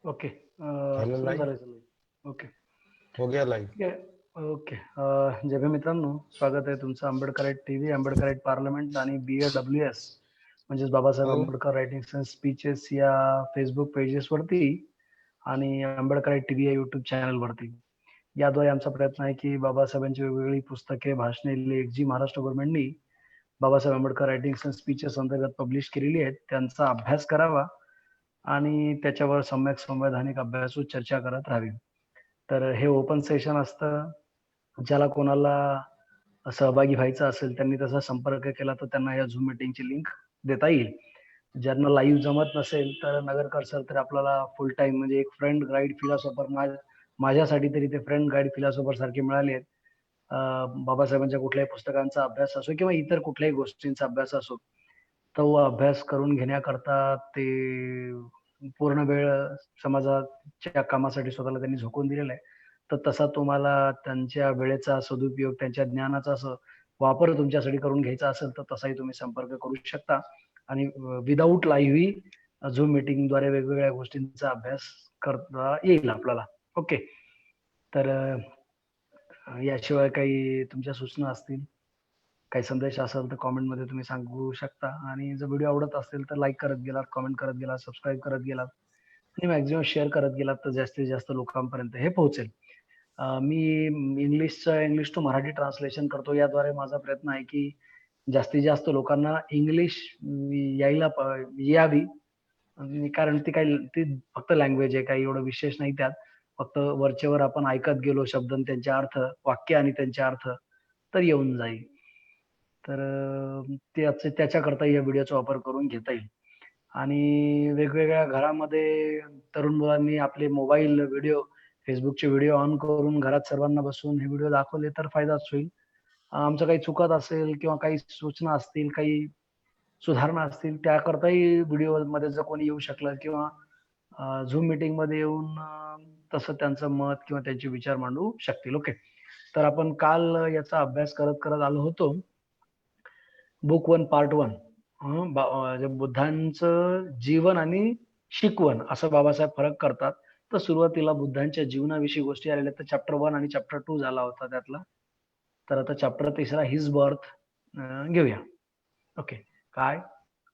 Okay झालं सुरू live? करायचं. ओके हो गया लाईव्ह. ठीक आहे. ओके जय भीम मित्रांनो, स्वागत आहे तुमचं आंबेडकराईट टीव्ही, आंबेडकराईट पार्लमेंट आणि BAWS म्हणजेच Babasaheb Ambedkar writings and speeches या फेसबुक पेजेसवरती आणि आंबेडकराईट टीव्ही या युट्यूब चॅनलवरती. याद्वारे आमचा प्रयत्न आहे की बाबासाहेबांची वेगवेगळी पुस्तके, भाषणे, लेख जी महाराष्ट्र गव्हर्नमेंटनी Babasaheb Ambedkar writings and speeches अंतर्गत पब्लिश केलेली आहेत त्यांचा अभ्यास करावा आणि त्याच्यावर सम्यक संवैधानिक अभ्यासू चर्चा करत राहावी. तर हे ओपन सेशन असतं. ज्याला कोणाला सहभागी व्हायचं असेल त्यांनी तसा संपर्क केला तर त्यांना या झूम मीटिंगची लिंक देता येईल. ज्यांना लाईव्ह जमत नसेल तर नगरकर सर तर आपल्याला फुल टाइम म्हणजे एक फ्रेंड गाईड फिलॉसॉफर माझ्यासाठी तरी ते फ्रेंड गाईड फिलॉसॉफर सारखे मिळाले आहेत. बाबासाहेबांच्या कुठल्याही पुस्तकांचा अभ्यास असो किंवा इतर कुठल्याही गोष्टींचा अभ्यास असो, तो अभ्यास करून घेण्याकरता ते पूर्ण वेळ समाजाच्या कामासाठी स्वतःला त्यांनी झोकून दिलेला आहे. तर तसा तुम्हाला त्यांच्या वेळेचा सदुपयोग, त्यांच्या ज्ञानाचा वापर तुमच्यासाठी करून घ्यायचा असेल तर तसाही तुम्ही संपर्क करू शकता आणि विदाऊट लाईव्ह झूम मीटिंगद्वारे वेगवेगळ्या गोष्टींचा अभ्यास करता येईल आपल्याला. ओके, तर याशिवाय काही तुमच्या सूचना असतील, काही संदेश असेल तर कॉमेंटमध्ये तुम्ही सांगू शकता. आणि जर व्हिडिओ आवडत असेल तर लाईक करत गेलात, कॉमेंट करत गेलात, सबस्क्राईब करत गेलात आणि मॅक्झिमम शेअर करत गेलात तर जास्तीत जास्त लोकांपर्यंत हे पोहोचेल. मी इंग्लिश टू मराठी ट्रान्सलेशन करतो. याद्वारे माझा प्रयत्न आहे की जास्तीत जास्त लोकांना इंग्लिश यावी. कारण ती फक्त लँग्वेज आहे, काही एवढं विशेष नाही त्यात. फक्त वरचेवर आपण ऐकत गेलो शब्द आणि त्यांचे अर्थ, वाक्य आणि त्यांचे अर्थ, तर येऊन जाईल. तर त्याच्याकरता या व्हिडिओचा वापर करून घेता येईल. आणि वेगवेगळ्या घरामध्ये तरुण मुलांनी आपले मोबाईल व्हिडिओ, फेसबुकचे व्हिडिओ ऑन करून घरात सर्वांना बसून हे व्हिडिओ दाखवले तर फायदाच होईल. आमचं काही चुकत असेल किंवा काही सूचना असतील, काही सुधारणा असतील त्याकरताही व्हिडिओमध्ये जर कोणी येऊ शकलं किंवा झूम मीटिंग मध्ये येऊन तसं त्यांचं मत किंवा त्यांचे विचार मांडू शकतील. ओके, तर आपण काल याचा अभ्यास करत करत आलो होतो. बुक 1 पार्ट 1 बुद्धांचं जीवन आणि शिकवण असं बाबासाहेब फरक करतात. तर सुरुवातीला बुद्धांच्या जीवनाविषयी गोष्टी आलेल्या, तर चॅप्टर 1 आणि चॅप्टर 2 झाला होता त्यातला. तर आता चॅप्टर 3 हिज बर्थ घेऊया. ओके, काय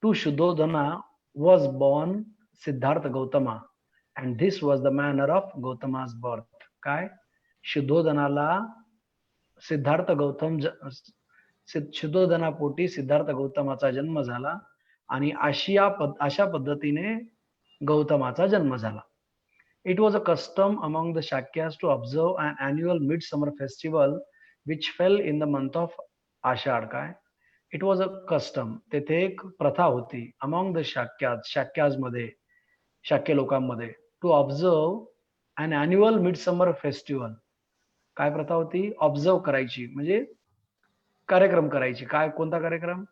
to Shuddhodana was born Siddhartha Gautama and this was the manner of Gautama's birth. काय शुद्धोधनाला सिद्धार्थ गौतम शुद्धोधनापोटी सिद्धार्थ गौतमाचा जन्म झाला आणि अशा पद्धतीने गौतमाचा जन्म झाला. It was a custom among the Shakyas to observe an annual midsummer festival which fell in the month of Ashad. काय इट वॉज अ कस्टम, तेथे एक प्रथा होती अमॉंग द शाक्याज मध्ये, शाक्य लोकांमध्ये, to observe an annual midsummer festival. काय प्रथा होती? ऑब्झर्व करायची म्हणजे कार्यक्रम करायची. काय, कोणता कार्यक्रम?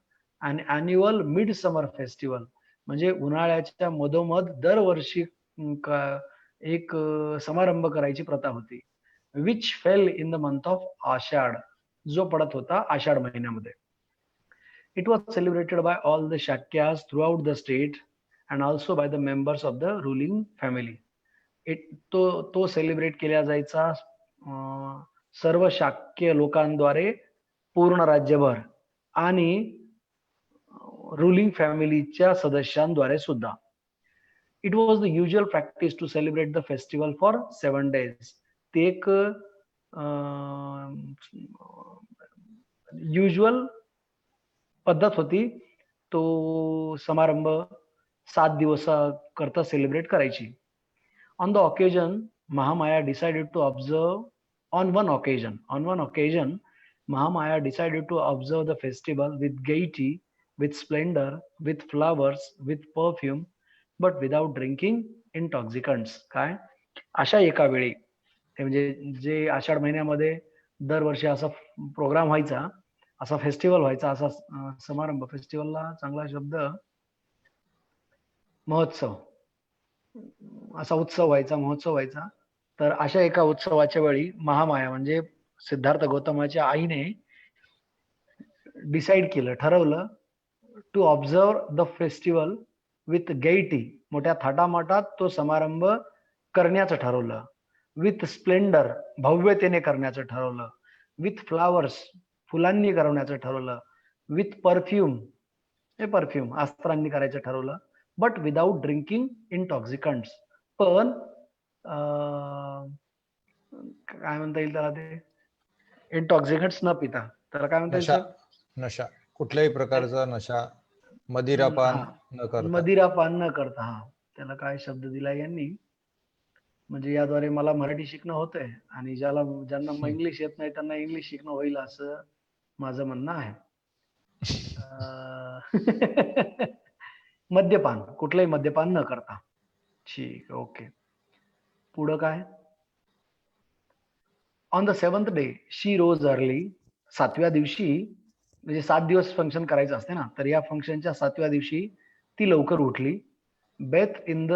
An annual mid summer festival म्हणजे उन्हाळ्याच्या मधोमध दरवर्षी एक समारंभ करायची प्रथा होती. Which fell in the month of Ashadha, जो पडत होता आषाढ महिन्यामध्ये. It was celebrated by all the Shakyas throughout the state and also by the members of the ruling family. तो सेलिब्रेट केला जायचा सर्व शाक्य लोकांद्वारे पूर्ण राज्यभर आणि रुलिंग फॅमिलीच्या सदस्यांद्वारे सुद्धा. It was the usual practice to celebrate the festival for 7 days. ते एक युजुअल पद्धत होती. तो समारंभ 7 दिवस करता सेलिब्रेट करायची. On the occasion, Mahamaya decided to observe on one occasion, Mahamaya decided to observe the festival with gaiety, with splendor, with flowers, with perfume, but without drinking intoxicants. काय अशा एका वेळी ते म्हणजे जे आषाढ महिन्यामध्ये दरवर्षी असा प्रोग्राम व्हायचा, असा फेस्टिवल व्हायचा, असा समारंभ, फेस्टिवलला चांगला शब्द महोत्सव, असा उत्सव व्हायचा, महोत्सव व्हायचा. तर अशा एका उत्सवाच्या वेळी महामाया म्हणजे सिद्धार्थ गौतमाच्या आईने डिसाईड केलं, ठरवलं to observe the festival with gaiety, मोठ्या थाटामाटात तो समारंभ करण्याचं ठरवलं. विथ स्प्लेंडर, भव्यतेने करण्याचं ठरवलं. विथ फ्लावर्स, फुलांनी करण्याचं ठरवलं. विथ परफ्यूम, हे परफ्यूम अस्त्रांनी करायचं ठरवलं. बट विदाउट ड्रिंकिंग इंटॉक्सिकंट्स, पण काय म्हणता येईल त्याला, ते इंटॉक्सिकंट्स न पिता, त्याला काय म्हणता येईल नशा, सर? नशा कुठल्याही प्रकारचा नशा, मदिरापान न करता. मदिरापान न करता, हा त्याला काय शब्द दिला यांनी, म्हणजे याद्वारे मला मराठी शिकणं होतंय आणि ज्यांना इंग्लिश येत नाही त्यांना इंग्लिश शिकणं होईल असं माझं म्हणणं आहे. मद्यपान, कुठलंही मद्यपान न करता. ठीक, ओके. पुढं काय? On the 7th day she rose early, 7व्या दिवशी, म्हणजे 7 दिवस फंक्शन करायचं असते ना, तर या फंक्शनच्या 7व्या दिवशी ती लवकर उठली. Beth in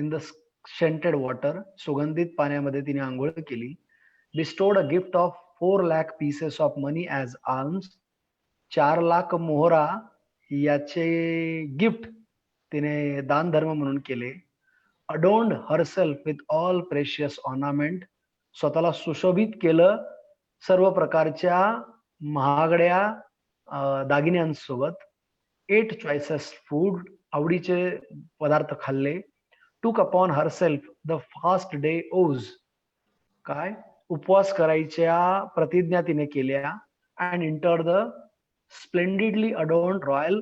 the scented water, सुगंधित पाण्यामध्ये तिने आंघोळ केली. Bestowed a gift of 4 lakh pieces of money as arms, 4 lakh मोहरा याचे गिफ्ट तिने दान धर्म म्हणून केले. Adorned herself with all precious ornament, स्वतःला सुशोभित केलं सर्व प्रकारच्या महागड्या दागिन्यांसोबत. 8 चॉईसेस फूड, आवडीचे पदार्थ खाल्ले. Took upon herself the fast day vows, काय उपवास करायच्या प्रतिज्ञा तिने केल्या. And enter the splendidly adorned royal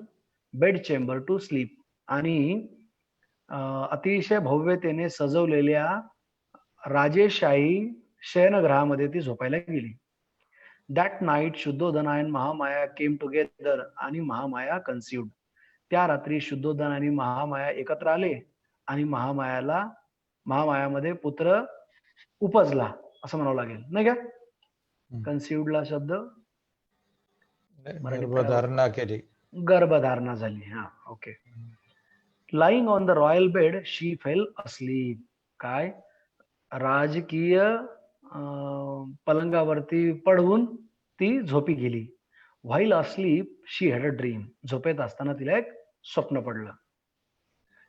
bed chamber to sleep, आणि अतिशय भव्यतेने सजवलेल्या राजेशाही शयनगृहामध्ये ती झोपायला गेली. That night Shuddhodana and Mahamaya came together, आणि महामाया कन्सिव्ड. त्या रात्री शुद्धोधन आणि महामाया एकत्र आले आणि महामायामध्ये पुत्र उपजला असं म्हणावं लागेल, नाही का? कन्सिव्डला शब्द गर्भधारणा केली, गर्भधारणा झाली. हा, okay. Lying on the royal bed she fail asleep, काय राजकीय पलंगावरती पडून ती झोपी गेली. While asleep she had a dream, झोपेत असताना तिला एक स्वप्न पडलं.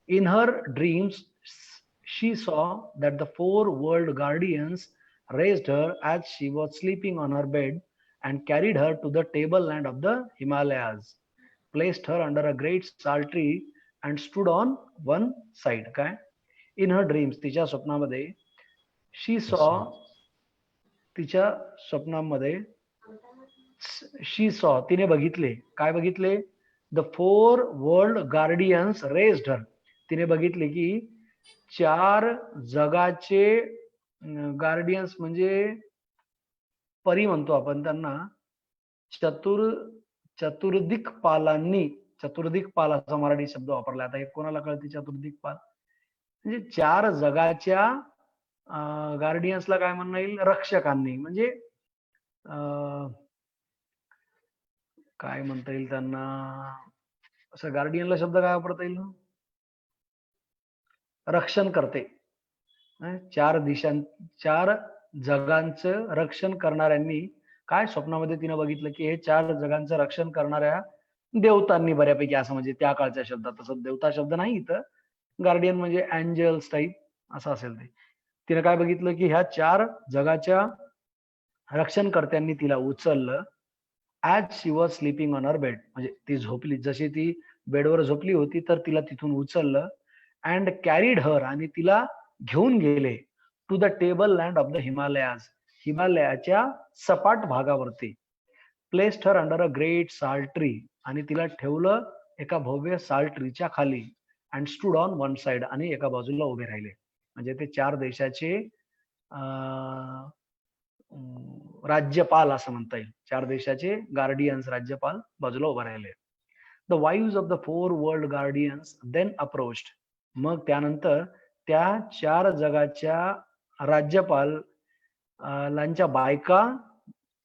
इन हर ड्रीम्स शी सॉ that the 4 world guardian's raised her as she was sleeping on her bed and carried her to the tableland of the Himalayas, placed her under a great sal tree and stood on one side. काय in her dreams, तिच्या स्वप्नामध्ये, शी सॉ, तिच्या स्वप्नामध्ये, शी सॉ तिने बघितले, काय बघितले? The 4 world guardian's raised her, तिने बघितले की 4 जगाचे गार्डियन्स म्हणजे परी म्हणतो आपण त्यांना, चतुर्दिक्पालांनी, चतुर्दिक्पाल असा मराठी शब्द वापरला. आता हे कोणाला कळते चतुर्दिक्पाल? म्हणजे 4 जगाच्या गार्डियन्सला काय म्हणता येईल? रक्षकांनी, म्हणजे काय म्हणता येईल त्यांना, असं गार्डियनला शब्द काय वापरता येईल? रक्षण करते. 4 जगांचं रक्षण करणाऱ्यांनी, काय स्वप्नामध्ये तिनं बघितलं की हे 4 जगांचं रक्षण करणाऱ्या देवतांनी, बऱ्यापैकी असं, म्हणजे त्या काळच्या शब्दात, तसं देवता शब्द नाही इथं, गार्डियन म्हणजे एंजल्स टाईप असं असेल ते. तिने काय बघितलं की ह्या 4 जगाच्या रक्षणकर्त्यांनी तिला उचललं. As she was sleeping on her bed, म्हणजे ती झोपली, जशी ती बेडवर झोपली होती तर तिला तिथून उचललं. अँड कॅरीड हर, आणि तिला घेऊन गेले to the table land of the Himalayas, हिमालयाच्या सपाट भागावरती. Placed her under a great sal tree, आणि तिला ठेवलं एका भव्य साल ट्रीच्या खाली. And stood on one side, आणि एका बाजूला उभे राहिले. म्हणजे ते 4 देशाचे राज्यपाल असं म्हणता येईल. 4 देशाचे गार्डियन्स, राज्यपाल बाजूला उभे राहिले. The wives of the 4 world guardians then approached, मग त्यानंतर त्या 4 जगाच्या राज्यपाल लांच्या बायका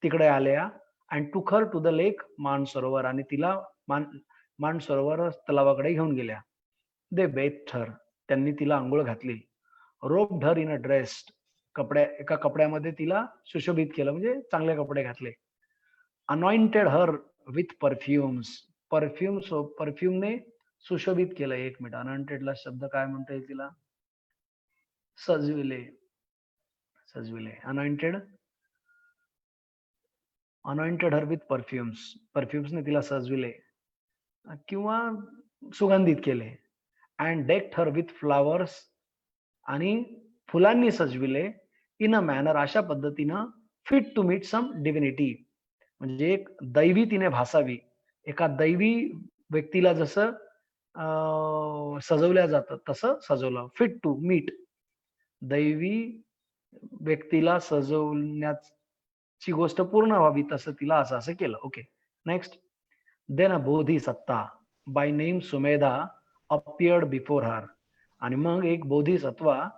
तिकडे आल्या अँड टूक हर टू द लेक मानसरोवर, आणि तिला मानसरोवर तलावाकडे घेऊन गेल्या. दे बेथ्ड हर, त्यांनी तिला अंघोळ घातली. Robed her in a dress, एका कपड्यामध्ये तिला सुशोभित केलं, म्हणजे चांगले कपडे घातले. अनॉइंटेड हर विथ परफ्युम्स, परफ्युमने सुशोभित केलं. एक मिनिट, अनॉइंटेडला शब्द काय म्हणता येईल तिला? सजविले, सजविले. अनॉइंटेड हर विथ परफ्युम्सने तिला सजविले किंवा सुगंधित केले. And decked her with flowers, आणि फुलांनी सजविले. इन अ मॅनर, अशा पद्धतीनं fit to meet some divinity, म्हणजे एक दैवी तिने भासावी. एका दैवी व्यक्तीला जसं सजवल्या जातं तसं सजवलं. फिट टू मीट, दैवी व्यक्तीला सजवण्याची गोष्ट पूर्ण व्हावी तसं तिला असं केलं. Okay, next. Then a Bodhisatta by name Sumedha appeared before her, आणि मग एक बोधिसत्वा,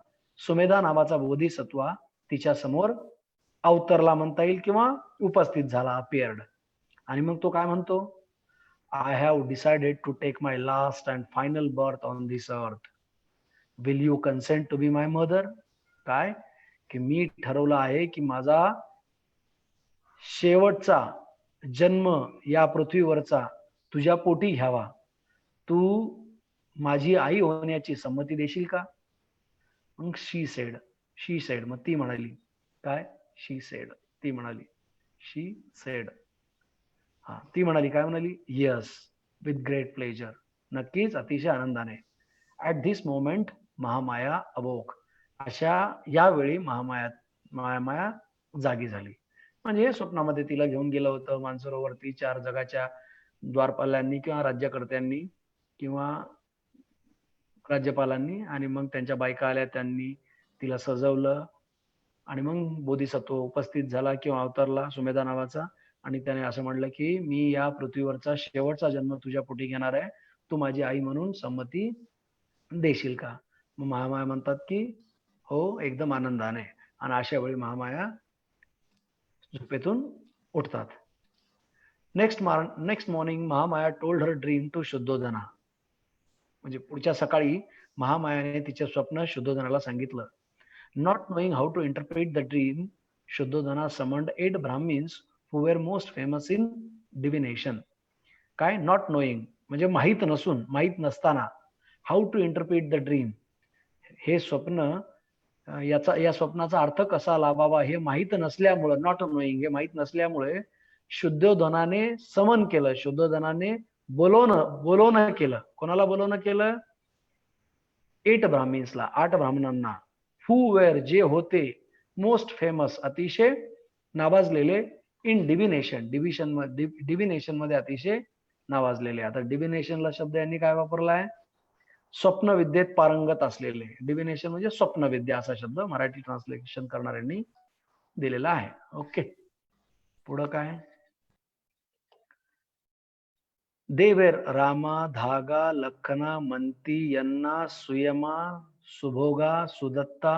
सुमेधा नावाचा बोधिसत्वा तिच्या समोर अवतरला म्हणता येईल किंवा उपस्थित झाला, अपियर्ड. आणि मग तो काय म्हणतो? I have decided to take my last and final birth on this earth. Will you consent to be my mother? काय की मी ठरवलं आहे की माझा शेवटचा जन्म या पृथ्वीवरचा तुझ्या पोटी घ्यावा. तू माझी आई होण्याची संमती देशील का? मग शी सेड, मग ती म्हणाली. काय? शी सेड, ती म्हणाली. शी सेड, हा, ती म्हणाली. काय म्हणाली? येस, विथ ग्रेट प्लेजर, नक्कीच, अतिशय आनंदाने. ऍट धिस मोमेंट महामाया अवोक, अशा यावेळी महामाया जागी झाली. म्हणजे स्वप्नामध्ये तिला घेऊन गेलं होतं मानसरोवरती 4 जगाच्या द्वारपालांनी किंवा राज्यकर्त्यांनी किंवा राज्यपालांनी, आणि मग त्यांच्या बायका आल्या, त्यांनी तिला सजवलं, आणि मग बोधिसत्व उपस्थित झाला किंवा अवतरला सुमेधा नावाचा, आणि त्याने असं म्हणलं की मी या पृथ्वीवरचा शेवटचा जन्म तुझ्या पोटी घेणार आहे, तू माझी आई म्हणून संमती देशील का? मग महामाया म्हणतात की हो, एकदम आनंदाने. आणि अशा वेळी महामाया झोपेतून उठतात. Next morning Mahamaya told her dream to Shuddhodana, म्हणजे पुढच्या सकाळी महामायाने तिचे स्वप्न शुद्धोधनाला सांगितलं. Not knowing how to interpret the dream, Shuddhodana summoned 8 Brahmins who were most famous in divination. काय? नॉट नोईंग म्हणजे माहित नसताना, how to interpret the dream, हे स्वप्न, या स्वप्नाचा अर्थ कसा लावावा हे माहित नसल्यामुळे, नॉट नोईंग हे माहित नसल्यामुळे शुद्धोधनाने समन केलं, शुद्धोधनाने बोलवणं केलं. कोणाला बोलवणं केलं? 8 ब्राह्मिन्सला, 8 ब्राह्मणांना. हु वेर, जे होते, मोस्ट फेमस, अतिशय नावाजलेले, इन डिव्हिनेशन मध्ये अतिशय नावाजलेले. आता डिव्हिनेशनला शब्द यांनी काय वापरलाय? स्वप्नविद्येत पारंगत असलेले. डिव्हिनेशन म्हणजे स्वप्नविद्या असा शब्द मराठी ट्रान्सलेशन करणाऱ्यांनी दिलेला आहे. ओके, पुढं काय? दे were Rama, Dhaga, Lakhana, Manti, Yanna, Suyama, Subhoga, Sudatta,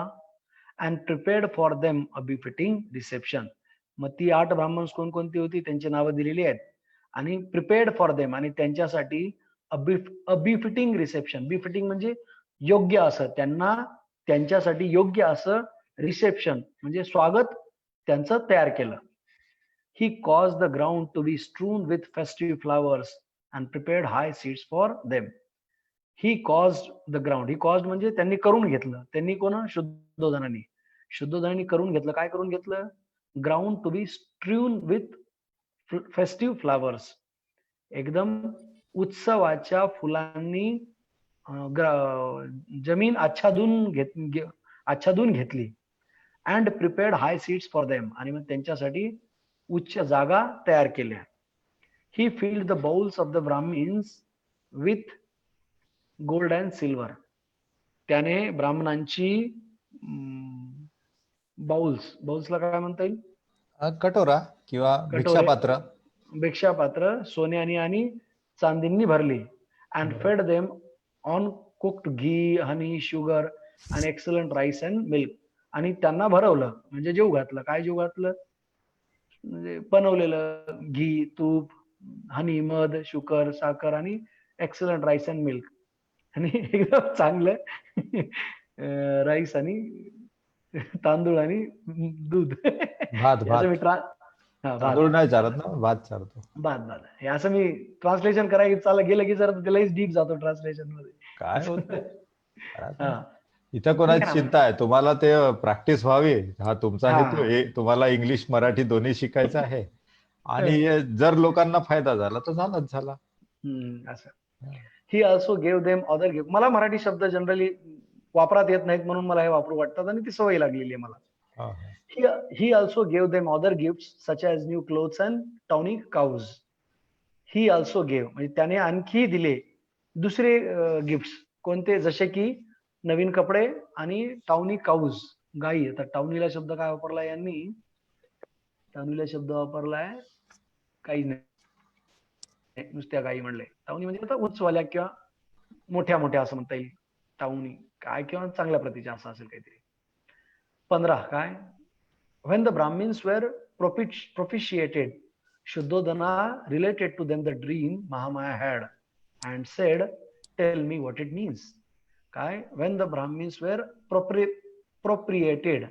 and prepared for them a befitting reception. मग ती 8 ब्राह्मण कोणकोणती होती त्यांची नावं दिलेली आहेत, आणि प्रिपेअर्ड फॉर देम, आणि त्यांच्यासाठी अ बिफिटिंग रिसेप्शन, बिफिटिंग म्हणजे योग्य असं, त्यांच्यासाठी योग्य असं रिसेप्शन म्हणजे स्वागत त्यांचं तयार केलं. He caused the ground to be strewn with festive flowers and prepared high seats for them. He caused the ground, he caused म्हणजे त्यांनी करून घेतलं. त्यांनी कोण? शुद्धोधनांनी करून घेतलं. काय करून घेतलं? Ground to be strewn with festive flowers, एकदम उत्सवाच्या फुलांनी जमीन आच्छादून घेतली. And prepared high seats for them, आणि मग त्यांच्यासाठी उच्च जागा तयार केल्या. He filled the bowls of the Brahmins with gold and silver, त्याने ब्राह्मणांची बाउल्सला काय म्हणता येईल? कटोरा किंवा भिक्षापात्र सोन्यानी आणि चांदींनी भरली. अँड फेड them on cooked ghee, honey, sugar, आणि एक्सलंट राईस अँड मिल्क. आणि त्यांना भरवलं म्हणजे जेव घातलं. काय जेव घातलं? म्हणजे बनवलेलं घी, तूप, हनी, मध, शुकर, साखर आणि एक्सलंट राईस अँड मिल्क. आणि एकदम चांगलं राईस आणि तांदूळ आणि दूध. भात हे असं मी भात भात तांदूळ नाही चालत ना, भात चालतो. भात भात हे असं मी ट्रान्सलेशन करायला चाललं गेलं की जरा त्यालाही डीप जातो ट्रान्सलेशन मध्ये. काय होत असं. नाही. हा इथं ठीक कोणाची आहे ना. चिंता आहे? तुम्हाला ते प्रॅक्टिस व्हावी, हा तुमचा हा हेतू आहे. तुम्हाला इंग्लिश मराठी दोन्ही शिकायचं आहे. आणि हम्म, जर लोकांना फायदा झाला तर झालाच झाला. असं. ही also gave them other gift. मला मराठी शब्द जनरली वापरात येत नाहीत म्हणून मला हे वापरू वाटतात आणि ती सवय लागलेली आहे मला. हा, हा. He also gave them other gift such as new clothes and tawny cows. He also gave म्हणजे त्याने आणखी दिले दुसरे गिफ्ट. कोणते? जसे की नवीन कपडे आणि टाउनी काउज, गायी. आता टाउनीला शब्द काय वापरलाय यांनी? टाउनीला शब्द वापरलाय काही नाही, नुसत्या गायी म्हणले. टाउनी म्हणजे आता उंचवाल्या किंवा मोठ्या मोठ्या असं म्हणता येईल. टाउनी काय किंवा चांगल्या प्रतीच्या असं असेल काहीतरी. 15 काय? When the Brahmins were propitiated, Shuddhodana related to them the dream Mahamaya had and said, "Tell me what it means." काय? When the Brahmins were propitiated.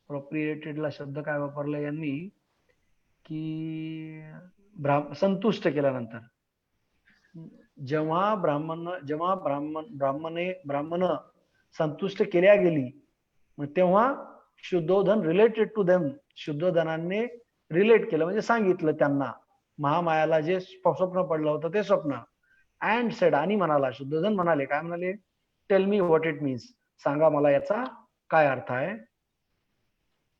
Propitiated ला शब्द काय वापरला यांनी? की संतुष्ट केल्यानंतर. जेव्हा ब्राह्मण संतुष्ट केल्या गेली, मग तेव्हा शुद्धोधन रिलेटेड टू देम, शुद्धोधनाने रिलेट केलं म्हणजे सांगितलं त्यांना महामायाला जे स्वप्न पडलं होतं ते स्वप्न. अँड सेड आणि म्हणाला, शुद्धोधन म्हणाले, काय म्हणाले? Tell me what it means. सांगा मला याचा काय अर्थ आहे.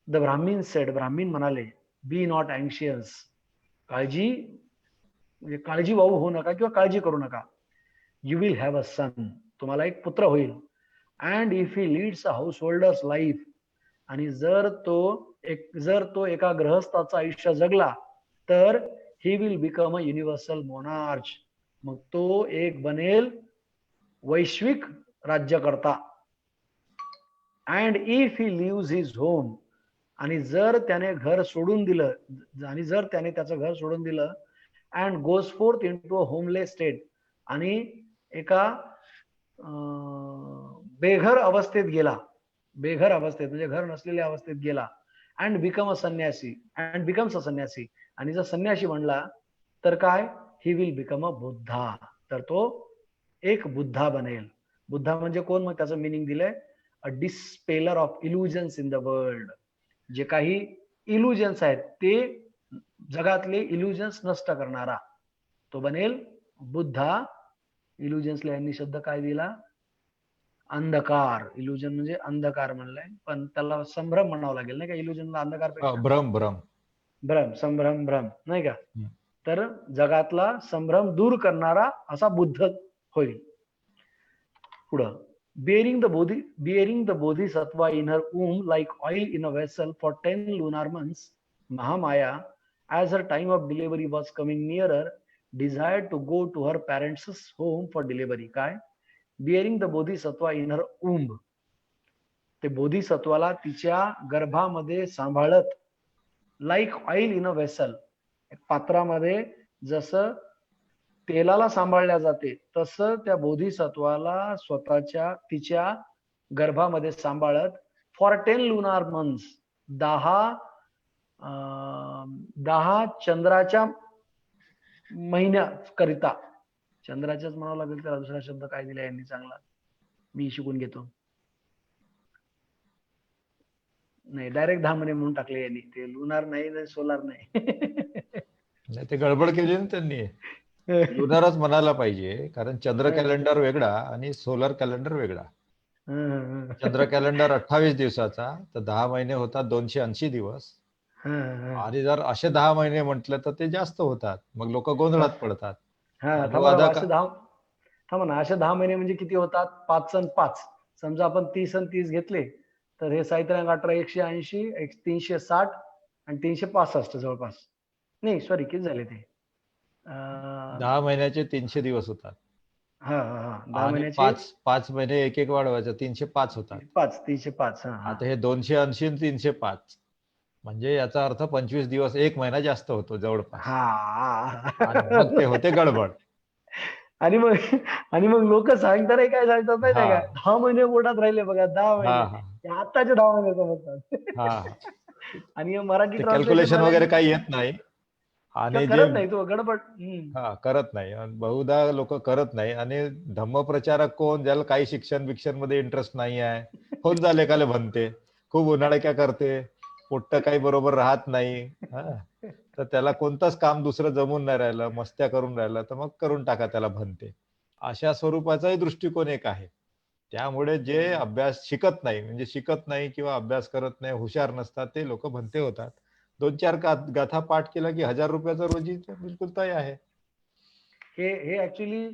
द ब्राह्मीन सेड, ब्राह्मीण म्हणाले, बी नॉट अँशियस, काळजी म्हणजे काळजी वाहू होऊ नका किंवा काळजी करू नका. You will have a son, तुम्हाला एक पुत्र होईल. And if he leads a householder's life, आणि जर तो एका गृहस्थाचं आयुष्य जगला तर he will become a universal monarch, मग तो एक बनेल वैश्विक राज्यकर्ता. And if he leaves his home, आणि जर त्याने घर सोडून दिलं, आणि जर त्याने त्याचं घर सोडून दिलं, and goes forth into a homeless state, आणि एका बेघर अवस्थेत गेला, बेघर अवस्थेत म्हणजे घर नसलेल्या अवस्थेत गेला. अँड बिकम अ संन्यासी, अँड बिकम्स अ संन्यासी, आणि जर संन्यासी म्हणला तर काय? ही विल बिकम अ बुद्धा, तर तो एक बुद्धा बनेल. बुद्धा म्हणजे कोण? मग त्याचं मिनिंग दिलंय, अ डिस्पेलर ऑफ इल्युजन्स इन द वर्ल्ड. जे काही इल्युजन्स आहेत ते जगातले इल्युजन्स नष्ट करणारा तो बनेल बुद्धा. इल्युजन्सला यांनी शब्द काय दिला? अंधकार. इल्युजन म्हणजे अंधकार म्हणलाय, पण त्याला संभ्रम म्हणावं लागेल नाही का? इल्युजनला अंधकारपेक्षा भ्रम भ्रम. भ्रम, संभ्रम, भ्रम नाही का? हम्म. तर जगातला संभ्रम दूर करणारा असा बुद्ध होईल. पुढं, bearing the bodhisattva in her womb like oil in a vessel for 10 lunar months, Mahamaya, as her time of delivery was coming nearer, desired to go to her parents' home for delivery. काय? bearing the bodhisattva in her womb, ते बोधिसत्वाला तिच्या गर्भामध्ये सांभाळत, like oil in a vessel, पात्रामध्ये जसं तेलाला सांभाळल्या जाते तसं त्या बोधिसत्वाला तिच्या गर्भामध्ये सांभाळत, फॉर 10 लुनार मंथ्स, 10 चंद्राच्या महिन्यात करिता. चंद्राच्याच म्हणावं लागेल, त्याला दुसरा शब्द काय दिला यांनी चांगला, मी शिकून घेतो. नाही, डायरेक्ट 10 महिने म्हणून टाकले यांनी, ते लुनार नाही, सोलार नाही. नाही, ते गडबड केली ना त्यांनी. लुनारच म्हणायला पाहिजे, कारण चंद्र कॅलेंडर वेगळा आणि सोलर कॅलेंडर वेगळा. चंद्र कॅलेंडर 28 दिवसाचा, तर 10 महिने होतात 280 दिवस. आणि जर असे 10 महिने म्हटलं तर ते जास्त होतात, मग लोक गोंधळात पडतात. थांबा ना, असे 10 महिने म्हणजे किती होतात? 5 आणि 5, समजा आपण 30 आणि 30 घेतले तर हे 17 18 180, 360 आणि 365 जवळपास. नाही सॉरी, किती झाले ते? 10 महिन्याचे 300 दिवस होतात. हा हा हा 10 आणि महिन्याचे 5 महिने एक एक वाढवायचं 305 होतात. 305. हा हा आता हे 280 आणि 305 म्हणजे याचा अर्थ 25 दिवस, 1 महिना जास्त होतो जवळपास. हा. आणि मग ते होते गडबड. आणि मग आणि मग लोक सांगतात रे, काय सांगतात माहितीये हा का, 10 महिने पोटात राहिले बघा, 10 हा महिने, हा हे आत्ताचे 10 महिने समजतात. हा आणि हे मराठी ते ट्रान्सलेशन कॅल्क्युलेशन वगैरे वाल्यांनी काही येत नाही. किंवा आणि जे करत नाही तो गडबड. करत नाही आणि बहुधा लोक करत नाही. आणि धम्मप्रचारक कोण, ज्याला काही शिक्षण बिक्षण मध्ये इंटरेस्ट नाही आहे, होऊन झाले काले म्हणते खूप उन्हाळे क्या करते, पोट्ट काही बरोबर राहत नाही, तर त्याला कोणतंच काम दुसरं जमून नाही राहिलं, मस्त्या करून राहिलं, तर मग करून टाका त्याला भनते. अशा स्वरूपाचाही दृष्टिकोन एक आहे. त्यामुळे जे अभ्यास शिकत नाही, म्हणजे शिकत नाही किंवा अभ्यास करत नाही, हुशार नसतात, ते लोक भंते होतात. 2-4 गाथा पाठ केला की ₹1000 रोजी बिलकुल तय आहे. हे ऍक्च्युली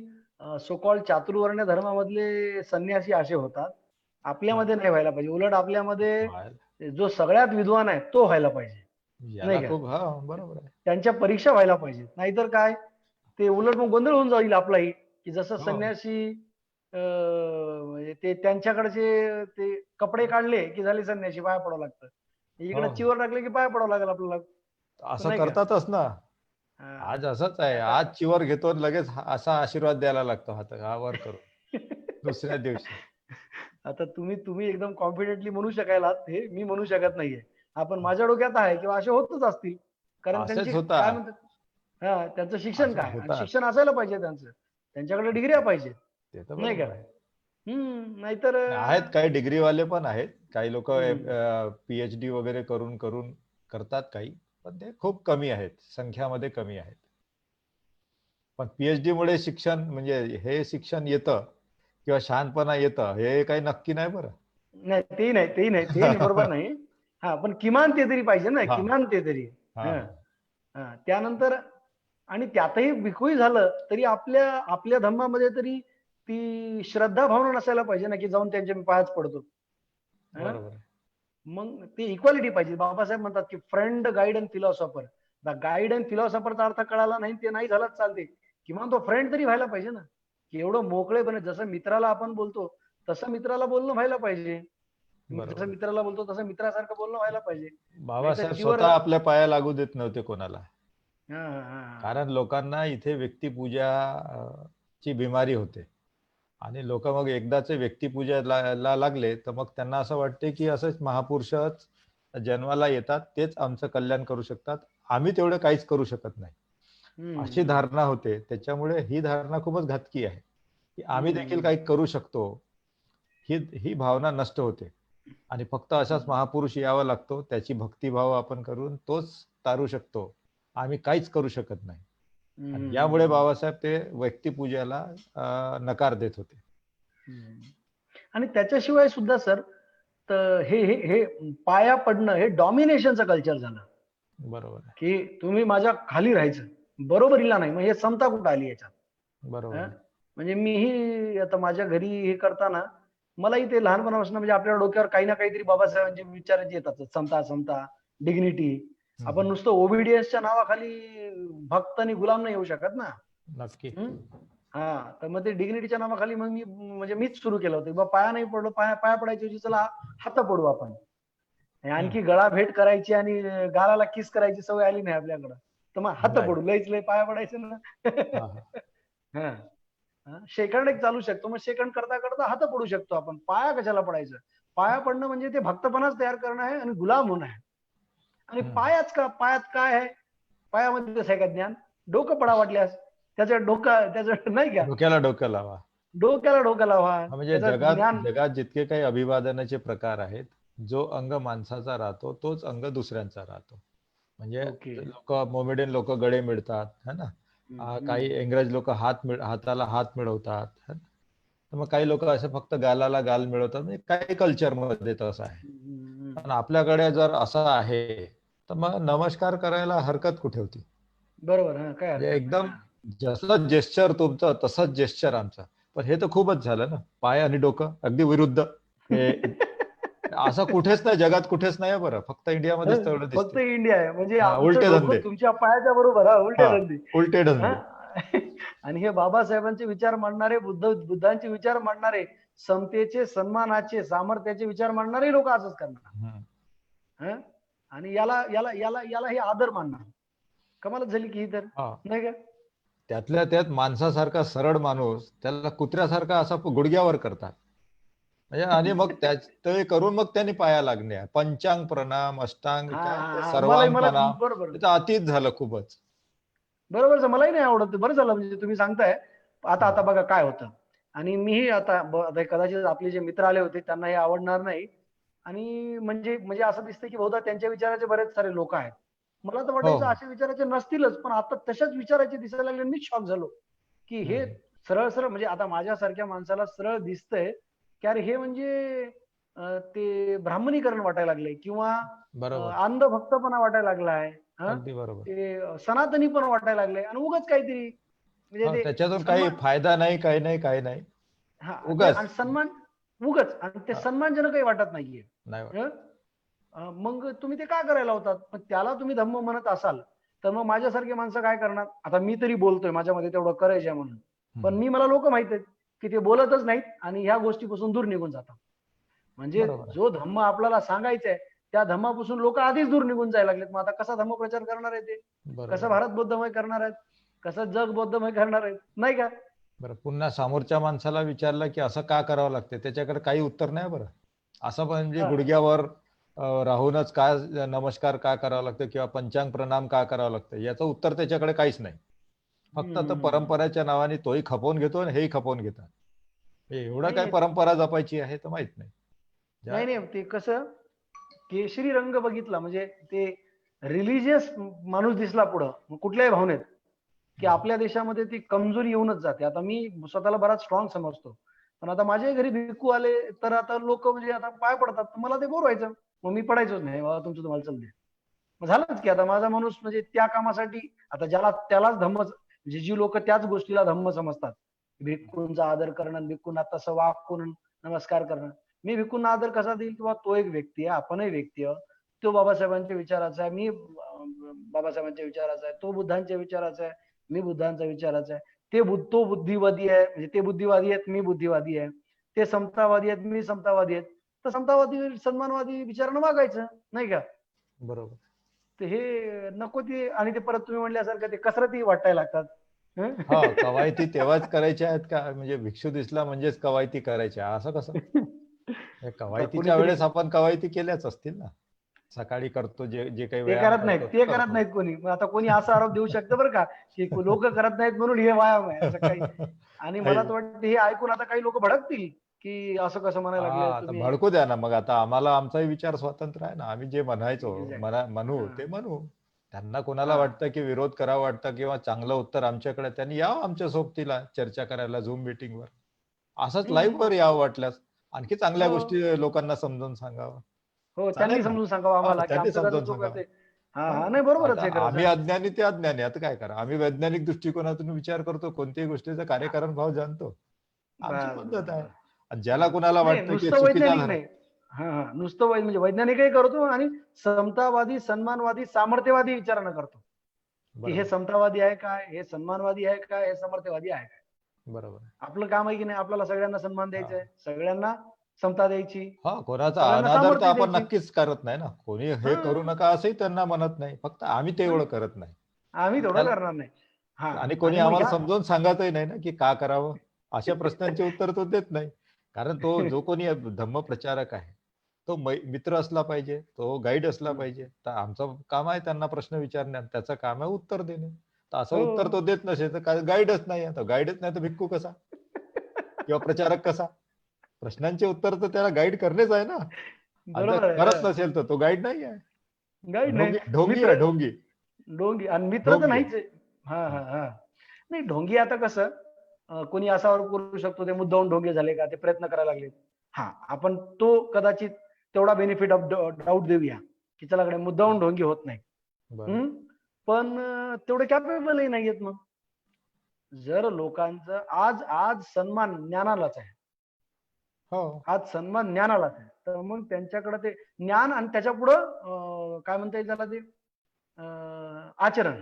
सो कॉल्ड चातुर्वर्ण्य धर्मामधले संन्यासी असे होतात. आपल्यामध्ये नाही व्हायला पाहिजे. उलट आपल्यामध्ये जो सगळ्यात विद्वान आहे तो व्हायला पाहिजे, याला नाही का? खूप बरोबर आहे. त्यांच्या परीक्षा व्हायला पाहिजेत. नाहीतर काय, ते उलट मग गोंधळ होऊन जाईल आपलाही, की जसं हो. संन्यासी म्हणजे ते त्यांच्याकडचे ते कपडे काढले की झाले संन्यासी, पाया पडावं लागतं. हो इकडे चिवर टाकले की पाया पडावं लागेल आपल्याला, असं नाही का? करतातच ना. हा. आज असंच आहे. आता आज चिवर घेतो आणि लगेच असा आशीर्वाद द्यायला लागतो हातावर करून दुसऱ्या दिवशी. आता तुम्ही तुम्ही एकदम कॉन्फिडेंटली म्हणू शकायलात, हे मी म्हणू शकत नाहीये. आपण माझ्या डोक्यात आहे किंवा असे होतच असतील, कारण त्यांची असेच काय होतात. म्हणतात, हा, त्यांचं शिक्षण असे काय, आणि होतात. शिक्षण असायला पाहिजे त्यांचं, त्यांच्याकडे डिग्र्या पाहिजेत, ते तर नाही का? बरोबर आहे. नाहीतर आहेत काही डिग्रीवाले पण आहेत. काही लोक हम्म, PhD वगैरे करून करून करतात काही, पण ते खूप कमी आहेत, संख्यामध्ये कमी आहेत. पण PhD मुळे शिक्षण म्हणजे हे शिक्षण येतं किंवा शहाणपणा येतं हे काही नक्की नाही बरं. नाही, तेही नाही, बरोबर नाही. हा, पण किमान ते तरी पाहिजे ना, हा किमान ते तरी. हा हा, हा. त्यानंतर आणि त्यातही बिकुई झालं तरी आपल्या आपल्या धर्मामध्ये तरी ती श्रद्धा भावना नसायला पाहिजे ना, की जाऊन त्यांच्या मी पायाच पडतो. हं? बरोबर आहे. मग ते इक्वालिटी पाहिजे. बाबासाहेब म्हणतात की friend, guide and philosopher. Guide and फिलॉसॉफरचा अर्थ कळाला नाही, ते नाही झालाच चालते, किमान तो फ्रेंड तरी व्हायला पाहिजे ना, की एवढं मोकळेपणे जसं मित्राला आपण बोलतो तसं मित्राला बोलणं व्हायला पाहिजे. मी बरोबर जसं आहे. मित्राला बोलतो तसं मित्रासारखं बोलणं व्हायला पाहिजे. नाहीतर बाबासाहेब चिवर. स्वतः आपल्या पाया लागू देत नव्हते कोणाला. हा हा हा. कारण लोकांना इथे व्यक्तिपूजा ची बिमारी होते. आणि लोक मग एकदाचे व्यक्तिपूजेला लागले तर मग त्यांना असं वाटते की असंच महापुरुषच जन्माला येतात, तेच आमचं कल्याण करू शकतात, आम्ही तेवढं काहीच करू शकत नाही, अशी हम्म, धारणा होते. त्याच्यामुळे ही धारणा खूपच घातकी आहे की आम्ही देखील हम्म, काही करू शकतो, ही ही भावना नष्ट होते. आणि फक्त असाच हम्म, महापुरुष यावा लागतो, त्याची भक्तिभाव आपण करून तोच तारू शकतो, आम्ही काहीच करू शकत नाही. आणि यामुळे हम्म, बाबासाहेब ते व्यक्तिपूजेला नकार देत होते. हम्म. आणि त्याच्याशिवाय सुद्धा सर, तर हे हे हे पाया पडणं हे डॉमिनेशनचं कल्चर झालं, बरोबर आहे. की तुम्ही माझ्या खाली राहायचं, बरोबरीला नाही. मग हे समता कुठं आली याच्यात? बरोबर हं? आहे. म्हणजे मीही आता माझ्या घरी हे करताना मलाही ते लहानपणापासून, म्हणजे आपल्या डोक्यावर काही ना काहीतरी बाबासाहेबांचे विचारांचे येतात, समता समता, डिग्निटी. आपण हम्म. नुसतं ओबिडियन्सच्या नावाखाली भक्त आणि गुलाम नाही येऊ शकत ना. नक्की. हं? हा, तर मग ते डिग्निटीच्या नावाखाली मग मी म्हणजे मीच सुरू केलं होतं, पाया नाही पडलो, पाया पाया पडायची होती, चला हात पडू आपण. आणि हम्म. आणखी गळा भेट करायची आणि गालाला किस करायची सवय आली नाही आपल्याकडं, तर मग हात नाही. पडू, लयच लय पाया पडायचं ना. हा हा. हा. सेकंड एक चालू शकतो, मग सेकंड करता करता हात पडू शकतो आपण, पाया कशाला पडायचं? पाया पडणं म्हणजे ते भक्तपणाच तयार करणं आहे आणि गुलाम होणं आहे. आणि हम्म. पायात काय आहे? पायामध्ये कसं आहे का ज्ञान? डोकं पडा वाटल्यास, त्याचं नाही का, डोक्याला डोकं लावा. डोक्याला डोकं लावा, म्हणजे त्याचं जगात ज्ञान. जगात जितके काही अभिवादनाचे प्रकार आहेत, जो अंग माणसाचा राहतो तोच अंग दुसऱ्यांचा राहतो. म्हणजे ओके. लोक, मोमेडियन लोक गळे मिळतात है ना, काही इंग्रज लोक हाताला हात मिळवतात है ना? तर मग काही लोक असे फक्त गालाला गाल मिळवतात, म्हणजे काही कल्चरमध्ये तसं आहे. पण आपल्याकडे जर असं आहे तर मग नमस्कार करायला हरकत कुठे होती? बरोबर. हा, काय म्हणजे हरकत नाही. एकदम जसं जेस्चर तुमचं तसंच जेस्चर आमचं. पण हे तर खूपच झालं ना, पाय आणि डोकं अगदी विरुद्ध. हे असं कुठेच नाही, जगात कुठेच नाही बरं, फक्त इंडियामध्येच तेवढं फक्त दिसते. इंडिया आहे, म्हणजे हा, आमचं उलटे डोकं धंदे. तुमच्या पायाच्या बरोबर. हा, उलटे हा, धंदे. उलटे हा, धंदे. आणि हे बाबासाहेबांचे विचार मांडणारे, बुद्धांचे विचार मांडणारे, समतेचे, सन्मानाचे, सामर्थ्याचे विचार मांडणारे लोक असंच करणार. हं? आणि याला याला याला याला हे आदर मानणार. कमालच झाली की ही तर, नाही का? त्यातल्या त्यात माणसासारखा सरळ माणूस त्याला कुत्र्यासारखा असा गुडघ्यावर करतात. म्हणजे आणि मग ते करून मग त्यांनी पाया लागणे, पंचांग प्रणाम, अष्टांग, हा काय हा ते हा मला सर्वांग मला प्रणाम, बरोबर ते तर अतिच झालं खूपच. बरोबर मलाही नाही आवडत. बरं झालं म्हणजे तुम्ही सांगताय. आता आता बघा काय होतं. आणि मीही आता आता कदाचित आपले जे मित्र आले होते त्यांना हे आवडणार नाही. आणि म्हणजे म्हणजे असं दिसतं की बहुधा त्यांच्या विचाराचे बरेच सारे लोक आहेत. मला तर हो वाटायचं हो. असे विचाराचे नसतीलच, पण आता तशाच विचाराचे दिसायला लागले. मीच शॉक झालो की हे हम्म. सरळ सरळ म्हणजे आता माझ्यासारख्या माणसाला सरळ दिसतंय की अरे हे म्हणजे ते ब्राह्मणीकरण वाटायला लागले किंवा बरोबर. अंधभक्तपणा वाटायला लागलाय. अगदी बरोबर. ते सनातनी पण वाटायला लागले आणि उगाच काहीतरी म्हणजे हो, ते त्याच्यातून काही सन्मान. फायदा नाही, काही नाही, काही नाही. हा उगाच. आणि सन्मान उगाच आणि ते हा, सन्मानजनकही वाटत नाहीये. नाही वाटत. हं? मग तुम्ही ते का करायला होतात? मग त्याला तुम्ही धम्म म्हणत असाल तर मग माझ्यासारखी माणसं काय करणार? आता मी तरी बोलतोय माझ्यामध्ये तेवढं करायचं आहे म्हणून, पण हम्म. मला लोक माहित आहेत की ते बोलतच नाहीत आणि ह्या गोष्टीपासून दूर निघून जातात. म्हणजे बरोबर आहे. जो धम्म आपल्याला सांगायचा आहे त्या धम्मापासून लोक आधीच दूर निघून जायला लागलेत. मग आता कसा धम्म प्रचार करणार आहे ते? बरोबर कसं आहे. भारत बौद्धमय करणार आहेत? कसं जग बौद्धमय करणार आहेत? नाही का? बरं, पुन्हा समोरच्या माणसाला विचारलं की असं का करावं लागते, त्याच्याकडे काही उत्तर नाही बरं. असं म्हणजे हा. गुडघ्यावर राहूनच का नमस्कार का करावं लागतं किंवा पंचांग प्रणाम का करावं लागतं, याचं उत्तर त्याच्याकडे काहीच नाही. फक्त आता हम्म. परंपरेच्या नावाने तोही खपवून घेतो आणि हेही खपवून घेतात. एवढं नाही काय नाही परंपरा जपायची आहे तर माहित नाही. ज्या नाही नाही ते कसं केशरी रंग बघितला म्हणजे ते रिलिजियस माणूस दिसला पुढं मग कुठल्याही भावनेत की आपल्या देशामध्ये ती कमजोरी येऊनच जाते. आता मी स्वतःला बराच स्ट्रॉंग समजतो, पण आता माझ्या घरी भिक्खू आले तर आता लोक म्हणजे आता पाय पडतात तर मला ते बोर व्हायचं. मग मी पडायचोच नाही, बाबा तुमचं तुम्हाला चालू द्या. मग झालंच की आता माझा माणूस म्हणजे त्या कामासाठी आता ज्याला त्यालाच धम्म म्हणजे जी लोक त्याच गोष्टीला धम्म समजतात, भिक्खूंचा आदर करणं, भिक्खूंना तसं वाकून नमस्कार करणं. मी भिक्खूंना आदर कसा देईल किंवा तो एक व्यक्ती आहे, आपणही व्यक्ती आहे. तो बाबासाहेबांच्या विचाराचा आहे, मी बाबासाहेबांच्या विचाराचा आहे. तो बुद्धांच्या विचाराचा आहे, मी बुद्धांच्या विचाराचा आहे. तो बुद्धिवादी आहे म्हणजे ते बुद्धिवादी आहेत, मी बुद्धिवादी आहे. ते समतावादी आहेत, मी समतावादी आहेत. तर समतावादी सन्मानवादी विचारानं वागायचं, नाही का? बरोबर. तर हे नको ते आणि ते परत तुम्ही म्हणल्यासारखं ते कसरती वाटायला लागतात. हं? हा, कवायती तेव्हाच करायच्या आहेत का, म्हणजे भिक्षू दिसला म्हणजेच कवायती करायच्या असं कसं? आता कवायतीच्या कोणीतरी वेळेस आपण कवायती केल्याच असतील ना. सकाळी करतो, जे जे काही ते व्यायाम करत नाहीत, करतो ते करत करतो. नाहीत कोणी. मग आता कोणी असा आरोप देऊ शकतं बरं का की लोक करत नाहीत म्हणून हे व्यायाम आहे असं काही. आणि मला तर वाटतं हे ऐकून आता काही लोक भडकतील की असं कसं म्हणायला हा, लागले आता तुम्ही. भडकू द्या ना मग. आता आम्हाला आमचाही विचार स्वतंत्र आहे ना, आम्ही जे म्हणायचो एक्झॅक्ट. म्हणू हा ते म्हणू. त्यांना कोणाला हा वाटतं की विरोध करावा वाटतं किंवा चांगलं उत्तर आमच्याकडे, त्यांनी यावं आमच्या सोबतीला चर्चा करायला झूम मीटिंगवर. असंच लाईव्ह वर हम्म. यावं वाटल्यास. आणखी चांगल्या हो गोष्टी लोकांना समजून सांगावं. हो त्यांनी चालेल ना. समजून सांगावं हा, आम्हाला की त्यांनी आमचं कसं समजावून चुकत सांगावं. आहे. हा हो. हा नाही बरोबरच आता आहे खरंच. आम्ही अज्ञानी, ते अज्ञानी. आता काय करा, आम्ही वैज्ञानिक दृष्टिकोनातून विचार करतो, कोणत्याही गोष्टीचा कार्यकारण भाव जाणतो. आमची बस बस पद्धत आहे. बस. आणि ज्याला कुणाला नाही वाटतं की नुसतं चुकीचा वैज्ञानिक धर्म. नाही. हा हा नुसतं म्हणजे वैज्ञानिकही करतो आणि समतावादी, सन्मानवादी, सामर्थ्यवादी विचारानं करतो की हे बरोबर. समतावादी आहे काय, हे सन्मानवादी आहे काय, हे सामर्थ्यवादी आहे काय. बरोबर आहे. आपलं काम आहे की नाही, आपल्याला सगळ्यांना सन्मान द्यायचा हा. आहे, सगळ्यांना समता द्यायची, हा, कोणाचा सगळ्यांना अनादर तर सामर्थ्य आपण द्यायची. नक्कीच करत नाही ना. कोणी हे करू हा नका असंही त्यांना म्हणत नाही. फक्त आम्ही ते एवढं करत नाही. आम्ही आणि थोडं त्याला करणार नाही. हा आणि कोणी आणि मग आम्हाला ह्या समजावून सांगतही नाही ना की का करावं. अशा प्रश्नांचे उत्तर तो देत नाही. कारण तो जो कोणी धम्म प्रचारक आहे, तो मित्र असला पाहिजे, तो गाईड असला पाहिजे. तर आमचं काम आहे त्यांना प्रश्न विचारणे, त्याचं काम आहे उत्तर देणे. तर असं हो उत्तर तो देत नसेल तर काय, गाईडच नाही आहे. गाईडच नाही तर भिक्खू कसा किंवा प्रचारक कसा? प्रश्नांचे उत्तर तर त्याला गाईड करणेच आहे ना. आणि जर बरोबर करत आहे. नसेल तर तो गाईड नाही आहे. गाईड नाही ढोंगी ढोंगी मित्र. आहे, ढोंगी. ढोंगी आणि मित्र तर ढोंगी आहे. नाहीच आहे. हा हा हा नाही ढोंगी आता कसं कोणी असा आरोप करू शकतो ते मुद्दाहून ढोंगे झाले का, ते प्रयत्न करायला लागले. हा आपण तो कदाचित तेवढा बेनिफिट ऑफ डाऊट देऊया की चला मुद्दाहून ढोंगी होत नाही. बरोबर. हम्म? पण तेवढे कॅपेबलही नाहीयेत. मग जर लोकांचं आज आज सन्मान ज्ञानालाच आहे, हो. आज सन्मान ज्ञानालाच आहे, तर मग त्यांच्याकडे ते ज्ञान आणि त्याच्या पुढं काय म्हणता येईल त्याला ते आचरण.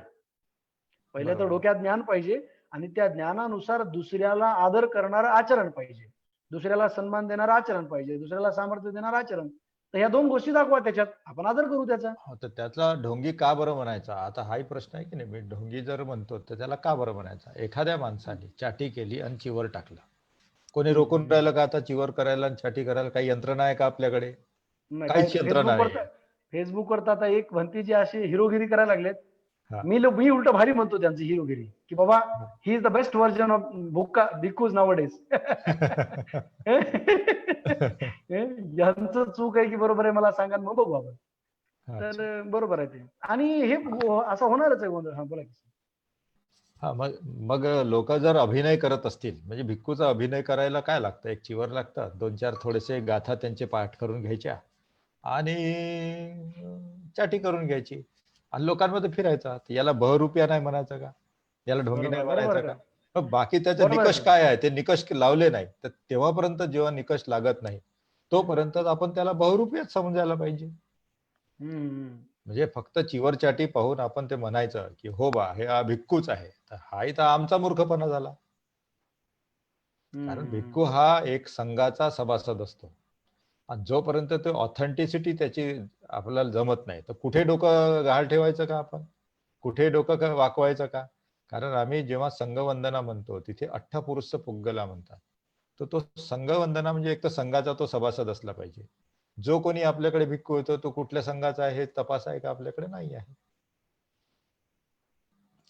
पहिले तर बरोबर आहे. डोक्यात ज्ञान पाहिजे आणि त्या ज्ञानानुसार दुसऱ्याला आदर करणारं आचरण पाहिजे, दुसऱ्याला सन्मान देणारं आचरण पाहिजे, दुसऱ्याला सामर्थ्य देणारं आचरण. तर ह्या 2 गोष्टी दाखवा त्याच्यात, आपण आदर करू त्याचा. तर त्यातला ढोंगी का बरं म्हणायचा, आता हाही प्रश्न आहे की नाही. मी ढोंगी जर म्हणतो तर त्याला का बरं म्हणायचा. एखाद्या माणसाने चाटी केली आणि चिवर टाकलं, कोणी रोखून राहिलं का आता चिवर करायला आणि चाटी करायला? काही यंत्रणा आहे का आपल्याकडे? नाही, काहीच काही यंत्रणा फेसबुकवर नाही. फेसबुकवर तर आता एक म्हणते जे अशी हिरोगिरी करायला लागलेत. हा. मी उलट भारी म्हणतो त्यांची हिरोगिरी, की Baba he is the best version of bhikkhus नावडेज. यांचं चूक आहे की बरोबर आहे मला सांगा, मग बघू आपण. अच्छा. तर बरोबर आहे ते. आणि हे असं होणारच आहे गोंधळ. हा, बोला की. हा, मग मग लोक जर अभिनय करत असतील, म्हणजे भिक्खूचा अभिनय करायला काय लागतं? एक चिवर लागतं, 2-4 थोडेसे गाथा त्यांचे पाठ करून घ्यायच्या आणि चाटी करून घ्यायची आणि लोकांमध्ये फिरायचा. तर याला बहरूपिया नाही म्हणायचं का? याला ढोंगी नाही बरोबर म्हणायचं का? का? मग बाकी त्याचे बरोबर आहे निकष सर. काय आहे? ते निकष लावले नाही तर तेव्हापर्यंत जेव्हा निकष लागत नाही तोपर्यंत आपण त्याला बहुरूपियाच समजायला पाहिजे. म्हणजे फक्त चिवर चाटी पाहून आपण ते म्हणायचं की हो बा, हे हा भिक्खूच आहे, तर हाही तर आमचा मूर्खपणा झाला. कारण भिक्खू हा एक संघाचा सभासद असतो आणि जोपर्यंत ते ऑथेंटिसिटी त्याची आपल्याला जमत नाही तर कुठे डोकं गहाळ ठेवायचं का आपण? कुठे डोकं वाकवायचं का? कारण आम्ही जेव्हा संघवंदना म्हणतो तिथे अठ्ठपुरुष पुग्गला म्हणतात. तर तो संघवंदना म्हणजे एक तर संघाचा तो सभासद असला पाहिजे. जो कोणी आपल्याकडे भिक्खू होतो तो कुठल्या संघाचा आहे तपास आहे का? आपल्याकडे नाही आहे.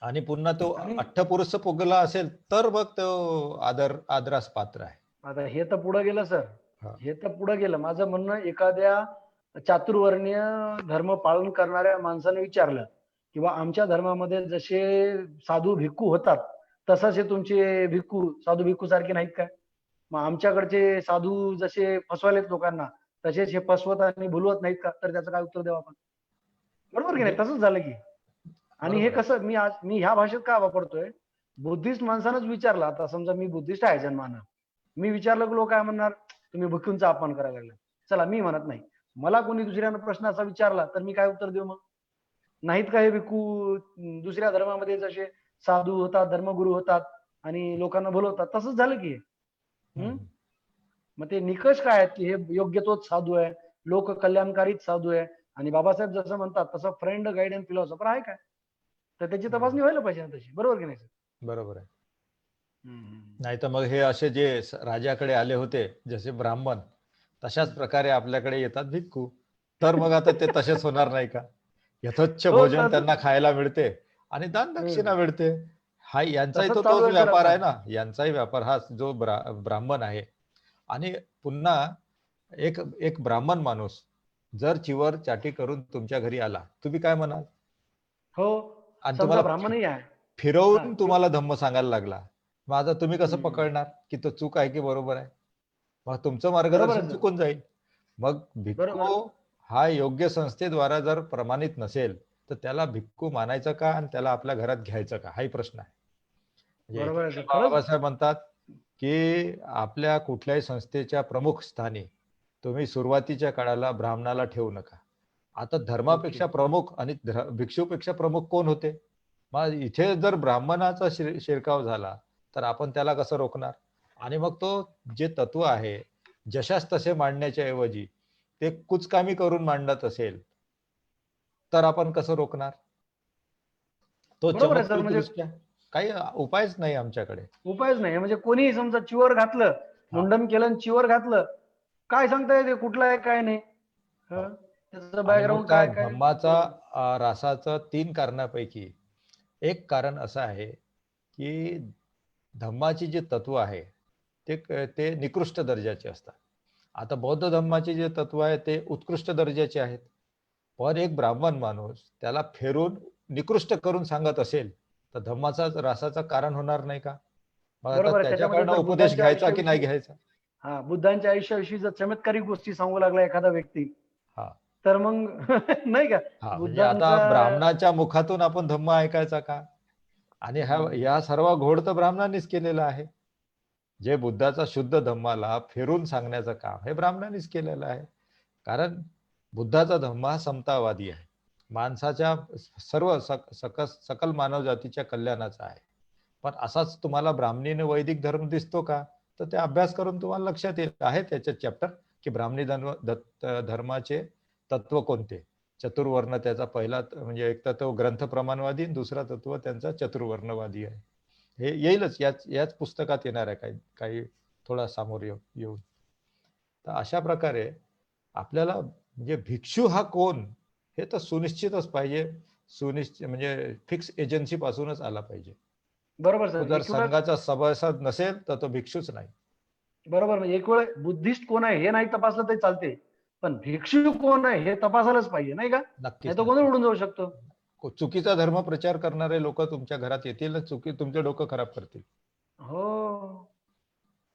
आणि पुन्हा तो आणि अठ्ठपुरुष पुगला असेल तर मग तो आदरास पात्र आहे. आता हे तर पुढे गेलं सर. हा. हे तर पुढे गेलं. माझं म्हणणं, एखाद्या चातुर्वर्णीय धर्म पालन करणाऱ्या माणसाने विचारलं किंवा आमच्या धर्मामध्ये जसे साधू भिक्खू होतात तसंच हे तुमचे भिक्खू साधू भिक्खू सारखे नाहीत काय? मग आमच्याकडचे साधू जसे फसवायलेत लोकांना तसेच हे फसवत आणि भुलवत नाहीत का? तर त्याचं काय उत्तर द्यावं आपण? बरोबर की नाही? तसंच झालं की. आणि हे बरोबर आहे. कसं, मी ह्या भाषेत का वापरतोय? बुद्धिस्ट माणसानंच विचारलं. आता समजा मी बुद्धिस्ट आहे जन्मानं, मी विचारलं की लोक काय म्हणणार? तुम्ही भिक्खूंचा अपमान करायला लागला. चला, मी म्हणत नाही. मला कोणी दुसऱ्यानं प्रश्न असा विचारला तर मी काय उत्तर देऊ मग? नाहीत का हे भिक्खू दुसऱ्या धर्मामध्ये जसे साधू होतात, धर्मगुरू होतात आणि लोकांना भुलवतात, तसंच झालं की हे. हम्म? मग ते निकष काय आहेत की हे योग्य तोच साधू आहे, लोक कल्याणकारीच साधू आहे आणि बाबासाहेब जसं म्हणतात तसं फ्रेंड, गाईड अँड फिलॉसॉफर आहे काय? तर त्याची तपासणी व्हायला पाहिजे ना तशी. बरोबर की नाही सर? बरोबर आहे. नाही तर मग हे असे जे राजाकडे आले होते जसे ब्राह्मण, तशाच प्रकारे आपल्याकडे येतात भिक्खू. तर मग आता ते तसेच होणार नाही का? यथोच्छ हो, भोजन त्यांना खायला मिळते आणि दान दक्षिणा मिळते. हा यांचाही तसंच तो चालू तोच आहे सर व्यापार आता. आहे ना. यांचाही व्यापार हा जो ब्राह्मण आहे. आणि पुन्हा एक एक ब्राह्मण माणूस जर चिवर चाटी करून तुमच्या घरी आला, तुम्ही काय म्हणाल? हो, आणि समजा तुम्हाला ब्राह्मणही आहे. फिरवून तुम्हाला धम्म सांगायला लागला, मग आता तुम्ही कसं हम्म. पकडणार की तो चूक आहे की बरोबर आहे? मग तुमचं बरोबर मार्गदर्शन आहे सर. चुकून जाईल. मग बरोबर. भिक्खू हा योग्य संस्थेद्वारा जर प्रमाणित नसेल तर त्याला भिक्खू मानायचं का आणि त्याला आपल्या घरात घ्यायचं का? हाही प्रश्न आहे. म्हणजे बरोबर आहे सर. एकीकडे खरंच. बाबासाहेब म्हणतात की आपल्या कुठल्याही संस्थेच्या प्रमुख स्थानी तुम्ही सुरुवातीच्या काळाला ब्राह्मणाला ठेवू नका. आता धर्मापेक्षा प्रमुख आणि भिक्षूपेक्षा प्रमुख कोण होते? मग इथे जर ब्राह्मणाचा शिरकाव झाला तर आपण त्याला कसं रोखणार? आणि मग तो जे तत्व आहे जशास तसे मांडण्याच्या ऐवजी ते कुचकामी करून मांडत असेल तर आपण कसं रोखणार? तो बरोबर आहे सर. चमत्कृत म्हणजे दृष्ट्या काही उपायच नाही आमच्याकडे. उपायच नाही. म्हणजे कोणीही समजा चिवर घातलं, हा. मुंडन केलं आणि चिवर घातलं, काय सांगता येते कुठलं आहे काय नाही? हा. त्याचं आणि मग बॅकग्राऊंड त्या काय काय? धम्माचा रासाचं 3 कारणापैकी एक कारण असं आहे की धम्माची जे तत्व आहे ते निकृष्ट दर्जाचे असतात. आता बौद्ध धम्माचे जे तत्व आहे ते उत्कृष्ट दर्जाचे आहेत. पण एक ब्राह्मण माणूस त्याला फेरून निकृष्ट करून सांगत असेल तर धम्माचा रासाचं कारण होणार नाही का? मग आता बरोबर आहे. त्याच्यामध्ये त्याच्याकडनं जर उपदेश बुद्धांच्या घ्यायचा की नाही आयुष्याविषयी, घ्यायचा? बुद्धांच्या आयुष्याविषयी जर चमत्कारिक गोष्टी सांगू लागला एखादा व्यक्ती, हा. तर मग नाही का हा, म्हणजे आता बुद्धांचा. ब्राह्मणाच्या मुखातून आपण धम्म ऐकायचा का? आणि या सर्व घोड तर ब्राह्मणांनीच केलेला आहे. जे बुद्धाचा शुद्ध धम्माला फेरून सांगण्याचं काम हे ब्राह्मणांनीच केलेलं आहे. कारण बुद्धाचा धम्म हा समतावादी आहे, माणसाच्या सर्व सकल मानव जातीच्या कल्याणाचा आहे. पण असाच तुम्हाला ब्राह्मणी आणि वैदिक धर्म दिसतो का? तर ते अभ्यास करून तुम्हाला लक्षात येईल. आहे त्याच्यात चॅप्टर की ब्राह्मणी धर्माचे तत्व कोणते. चतुर्वर्ण त्याचा पहिला म्हणजे एक तर तो ग्रंथ प्रमाणवादी, दुसरा तत्व त्यांचा चतुर्वर्णवादी आहे. हे येईलच, याच पुस्तकात येणार आहे काही काही थोडा समोर येऊन. तर अशा प्रकारे आपल्याला म्हणजे भिक्षू हा कोण हे तर सुनिश्चितच पाहिजे. सुनिश्चित म्हणजे फिक्स एजन्सी पासूनच आला पाहिजे. बरोबर तो सर. जर एक वेळ संघाचा सभासद नसेल तर तो भिक्षूच नाही. बरोबर, म्हणजे एक वेळ बुद्धिस्ट कोण आहे हे नाही तपासलं तरी चालते, पण भिक्षू कोण आहे हे तपासायलाच पाहिजे, नाही का? नक्कीच नाही तर कोणी नक्कीच. उडून जाऊ शकतो. चुकीचा धर्म प्रचार करणारे लोक तुमच्या घरात येतील, तुमचे डोकं खराब करतील. हो.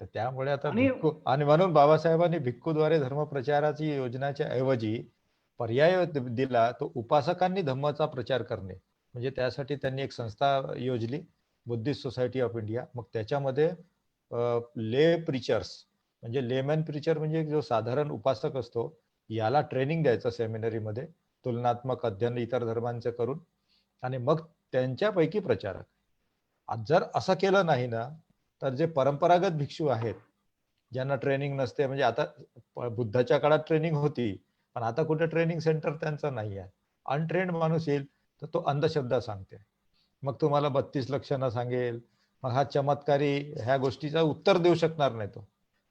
तर त्यामुळे आता आणि भिक्खू, आणि म्हणून बाबासाहेबांनी भिक्खूद्वारे धर्मप्रचाराची योजनाच्या ऐवजी पर्याय दिला तो उपासकांनी धम्माचा प्रचार करणे. म्हणजे त्यासाठी त्यांनी एक संस्था योजली, बुद्धिस्ट सोसायटी ऑफ इंडिया. मग त्याच्यामध्ये ले प्रिचर्स म्हणजे लेमॅन प्रिचर म्हणजे जो साधारण उपासक असतो याला ट्रेनिंग द्यायचं सेमिनरीमध्ये, तुलनात्मक अध्ययन इतर धर्मांचे करून, आणि मग त्यांच्यापैकी प्रचारक. जर असं केलं नाही ना तर जे परंपरागत भिक्षू आहेत ज्यांना ट्रेनिंग नसते, म्हणजे आता बुद्धाच्या काळात ट्रेनिंग होती पण आता कुठे ट्रेनिंग सेंटर त्यांचं नाही आहे. अनट्रेंड माणूस येईल तर तो अंधश्रद्धा सांगते, मग तुम्हाला 32 लक्षणं सांगेल, मग हा चमत्कारी ह्या गोष्टीचा उत्तर देऊ शकणार नाही तो,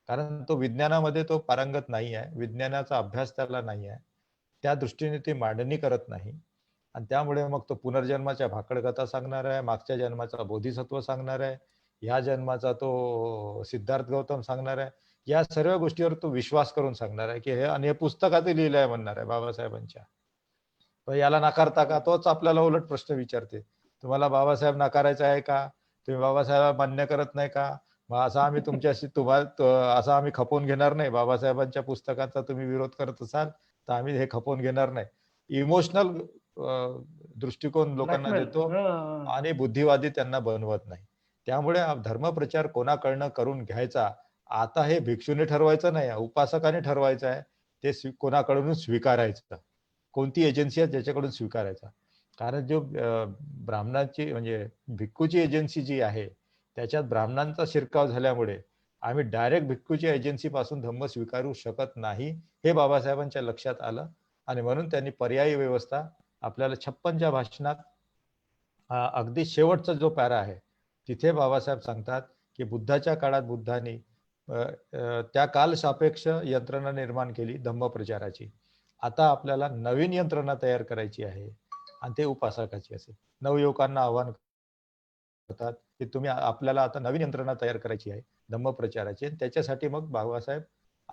कारण तो विज्ञानामध्ये तो पारंगत नाही आहे, विज्ञानाचा अभ्यास त्याला नाही आहे, त्या दृष्टीने ती मांडणी करत नाही. आणि त्यामुळे मग तो पुनर्जन्माच्या भाकडकथा सांगणार आहे, मागच्या जन्माचा बोधिसत्व सांगणार आहे, ह्या जन्माचा तो सिद्धार्थ गौतम सांगणार आहे. या सर्व गोष्टीवर तो विश्वास करून सांगणार आहे की हे, आणि हे पुस्तकात लिहिलं आहे म्हणणार आहे बाबासाहेबांच्या. पण याला नाकारता का? तोच आपल्याला उलट प्रश्न विचारते, तुम्हाला बाबासाहेब नाकारायचा आहे का? तुम्ही बाबासाहेब मान्य करत नाही का? मग असं आम्ही तुमच्याशी असं आम्ही खपवून घेणार नाही. बाबासाहेबांच्या पुस्तकाचा तुम्ही विरोध करत असाल तर आम्ही हे खपवून घेणार नाही. इमोशनल दृष्टिकोन लोकांना ब्लॅकमेल. देतो आणि बुद्धिवादी त्यांना बनवत नाही. त्यामुळे धर्मप्रचार कोणाकडनं करून घ्यायचा आता हे भिक्षूने ठरवायचं नाही, उपासकाने ठरवायचं आहे. ते कोणाकडून स्वीकारायचं, कोणती एजन्सी आहे ज्याच्याकडून स्वीकारायचा. कारण जो ब्राह्मणाची म्हणजे भिक्खूची एजन्सी जी आहे त्याच्यात ब्राह्मणांचा शिरकाव झाल्यामुळे आम्ही डायरेक्ट भिक्खूच्या एजन्सी पासून धम्म स्वीकारू शकत नाही, हे बाबासाहेबांच्या लक्षात आलं. आणि म्हणून त्यांनी पर्यायी व्यवस्था आपल्याला 56च्या भाषणात अगदी शेवटचा जो पॅरा आहे तिथे बाबासाहेब सांगतात की बुद्धाच्या काळात बुद्धांनी त्या काल सापेक्ष यंत्रणा निर्माण केली धम्म प्रचाराची. आता आपल्याला नवीन यंत्रणा तयार करायची आहे आणि ते उपासकाची असेल. नवयुवकांना आव्हान करतात की तुम्ही आपल्याला आता नवीन यंत्रणा तयार करायची आहे धम्म प्रचाराची, आणि त्याच्यासाठी मग बाबासाहेब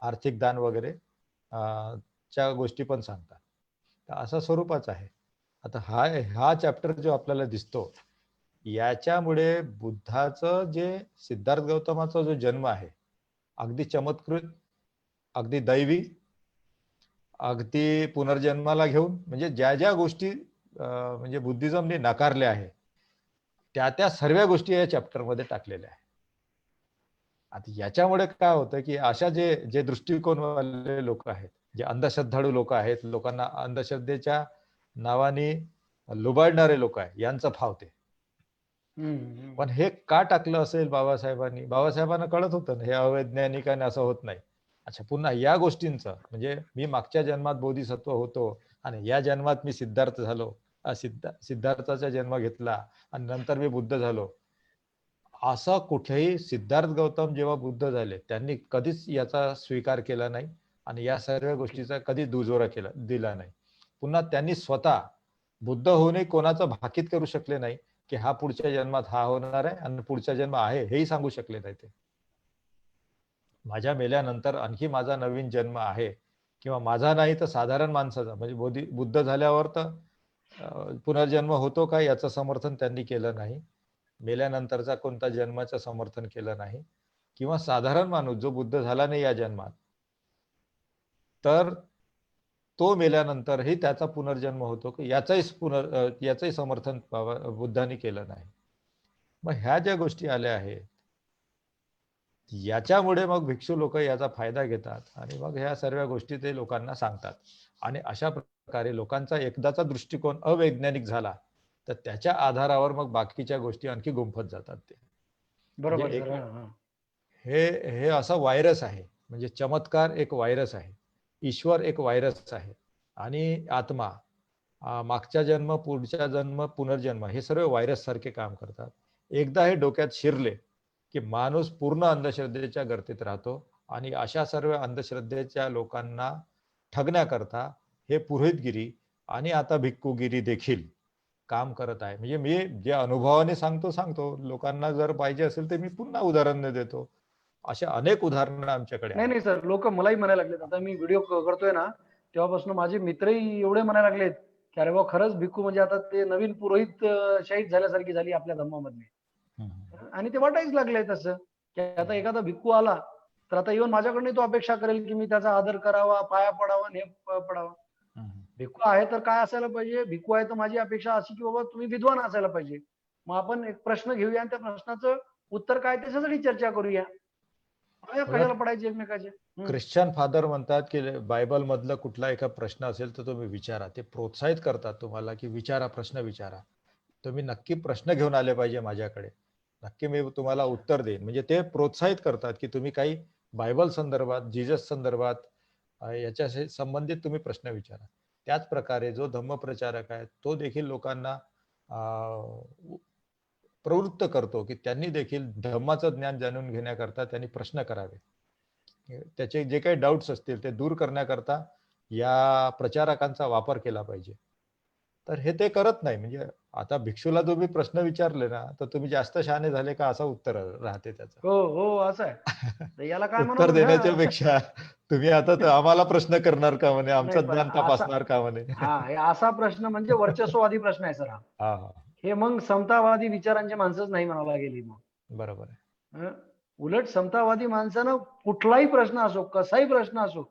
आर्थिक दान वगैरे च्या गोष्टी पण सांगतात. तर असा स्वरूपाच आहे. आता हा चॅप्टर जो आपल्याला दिसतो याच्यामुळे बुद्धाचं जे सिद्धार्थ गौतमाचा जो जन्म आहे अगदी चमत्कृत, अगदी दैवी, अगदी पुनर्जन्माला घेऊन, म्हणजे ज्या ज्या गोष्टी म्हणजे बुद्धिझमने नाकारल्या आहे त्या सर्व गोष्टी या चॅप्टरमध्ये टाकलेल्या आहे. आता याच्यामुळे काय होतं की अशा जे जे दृष्टिकोन वाले लोक आहेत, जे अंधश्रद्धाळू लोक आहेत, लोकांना अंधश्रद्धेच्या नावाने लुबाडणारे लोक आहेत, यांचं फावते. पण हे का टाकलं असेल बाबासाहेबांनी? बाबासाहेबांना कळत होतं हे अवैज्ञानिक आणि असं होत नाही. अच्छा, पुन्हा या गोष्टींचं म्हणजे मी मागच्या जन्मात बोधिसत्व होतो आणि या जन्मात मी सिद्धार्थ झालो, सिद्धार्थाचा जन्म घेतला आणि नंतर मी बुद्ध झालो, असं कुठेही सिद्धार्थ गौतम जेव्हा बुद्ध झाले त्यांनी कधीच याचा स्वीकार केला नाही आणि या सर्व गोष्टीचा कधी दुजोरा दिला नाही. पुन्हा त्यांनी स्वतः बुद्ध होऊनही कोणाचं भाकीत करू शकले नाही की हा पुढच्या जन्मात हा होणार आहे आणि पुढचा जन्म आहे हेही सांगू शकले नाही. ते माझ्या मेल्यानंतर आणखी माझा नवीन जन्म आहे किंवा माझा नाही तर साधारण माणसाचा, म्हणजे बुद्ध झाल्यावर तर पुनर्जन्म होतो का याचं समर्थन त्यांनी केलं नाही, मेल्यानंतरचा कोणता जन्माचं समर्थन केलं नाही, किंवा साधारण माणूस जो बुद्ध झाला नाही या जन्मात तर तो मेल्यानंतरही त्याचा पुनर्जन्म होतो याचंही समर्थन बुद्धांनी केलं नाही. मग ह्या ज्या गोष्टी आल्या आहेत याच्यामुळे मग भिक्षू लोक याचा फायदा घेतात आणि मग ह्या सर्व गोष्टी ते लोकांना सांगतात आणि अशा प्रकारे लोकांचा एकदाचा दृष्टिकोन अवैज्ञानिक झाला तर त्याच्या आधारावर मग बाकीच्या गोष्टी आणखी गुंफत जातात. ते बरोबर म्हणजे सर. हे हे असा व्हायरस आहे. म्हणजे चमत्कार एक व्हायरस आहे, ईश्वर एक व्हायरस आहे, आणि आत्मा, मागचा जन्म, पुढचा जन्म, पुनर्जन्म, हे सर्व व्हायरस सारखे काम करतात. एकदा हे डोक्यात शिरले की माणूस पूर्ण अंधश्रद्धेच्या गर्तेत राहतो, आणि अशा सर्व अंधश्रद्धेच्या लोकांना ठगण्याकरता हे पुरोहितगिरी आणि आता भिक्खूगिरी देखील काम करत आहे. म्हणजे मी जे अनुभवाने सांगतो, लोकांना जर पाहिजे असेल तर मी पुन्हा उदाहरण देतो. अशा अनेक उदाहरणं आमच्याकडे नाही आहेत. नाही सर, लोक मलाही म्हणायला लागलेत. आता मी व्हिडिओ करतोय ना, तेव्हापासून माझे मित्रही एवढे म्हणायला लागलेत की अरे बाबा, खरंच भिक्खू म्हणजे आता ते नवीन पुरोहित शहीद झाल्यासारखी झाली आपल्या धम्मामधली. आणि ते वाटायच लागलंय तसं, की आता एखादा भिक्खू आला तर आता इव्हन माझ्याकडनं तो अपेक्षा करेल की मी त्याचा आदर करावा, पाया पडावा आणि हे पडावा. भिक्खू आहे तर काय असायला पाहिजे? भिक्खू आहे तर माझी अपेक्षा अशी की बाबा तुम्ही विद्वान असायला पाहिजे. मग आपण एक प्रश्न घेऊया आणि त्या प्रश्नाचं उत्तर काय त्याच्यासाठी चर्चा करूया. बघा, कशाला पडायचे एकमेकाचे. ख्रिश्चन फादर म्हणतात की बायबल मधला कुठला एका प्रश्न असेल तर तुम्ही विचारा. ते प्रोत्साहित करतात तुम्हाला की विचारा, प्रश्न विचारा. तुम्ही नक्की प्रश्न घेऊन आले पाहिजे माझ्याकडे, नक्की मी तुम्हाला उत्तर देईन. म्हणजे ते प्रोत्साहित करतात की तुम्ही काही बायबल संदर्भात, जीजस संदर्भात, याच्याशी संबंधित तुम्ही प्रश्न विचारा. त्याच प्रकारे जो धम्मप्रचारक आहे तो देखील लोकांना प्रवृत्त करतो की त्यांनी देखील धम्माचं ज्ञान जाणून घेण्याकरता त्यांनी प्रश्न करावे. त्याचे जे काही डाऊट्स असतील ते दूर करण्याकरता या प्रचारकांचा वापर केला पाहिजे. तर हे ते करत नाही. म्हणजे आता भिक्षूला तुम्ही प्रश्न विचारले ना, तर तुम्ही जास्त शहाणे झाले का असं उत्तर राहते त्याचं. हो हो, असं आहे. तर याला काय उत्तर म्हणावं देण्याच्या मग? पेक्षा तुम्ही आता तर आम्हाला प्रश्न करणार का म्हणे, नाही, आमचं पण ज्ञान असा, तपासणार का म्हणे. हा, हे असा प्रश्न म्हणजे वर्चस्ववादी प्रश्न आहे सर हा. हा हा, हे मग समतावादी विचारांची माणसंच नाही म्हणायला गेली मग. बरोबर आहे. हं? उलट समतावादी माणसानं कुठलाही प्रश्न असो, कसाही प्रश्न असो,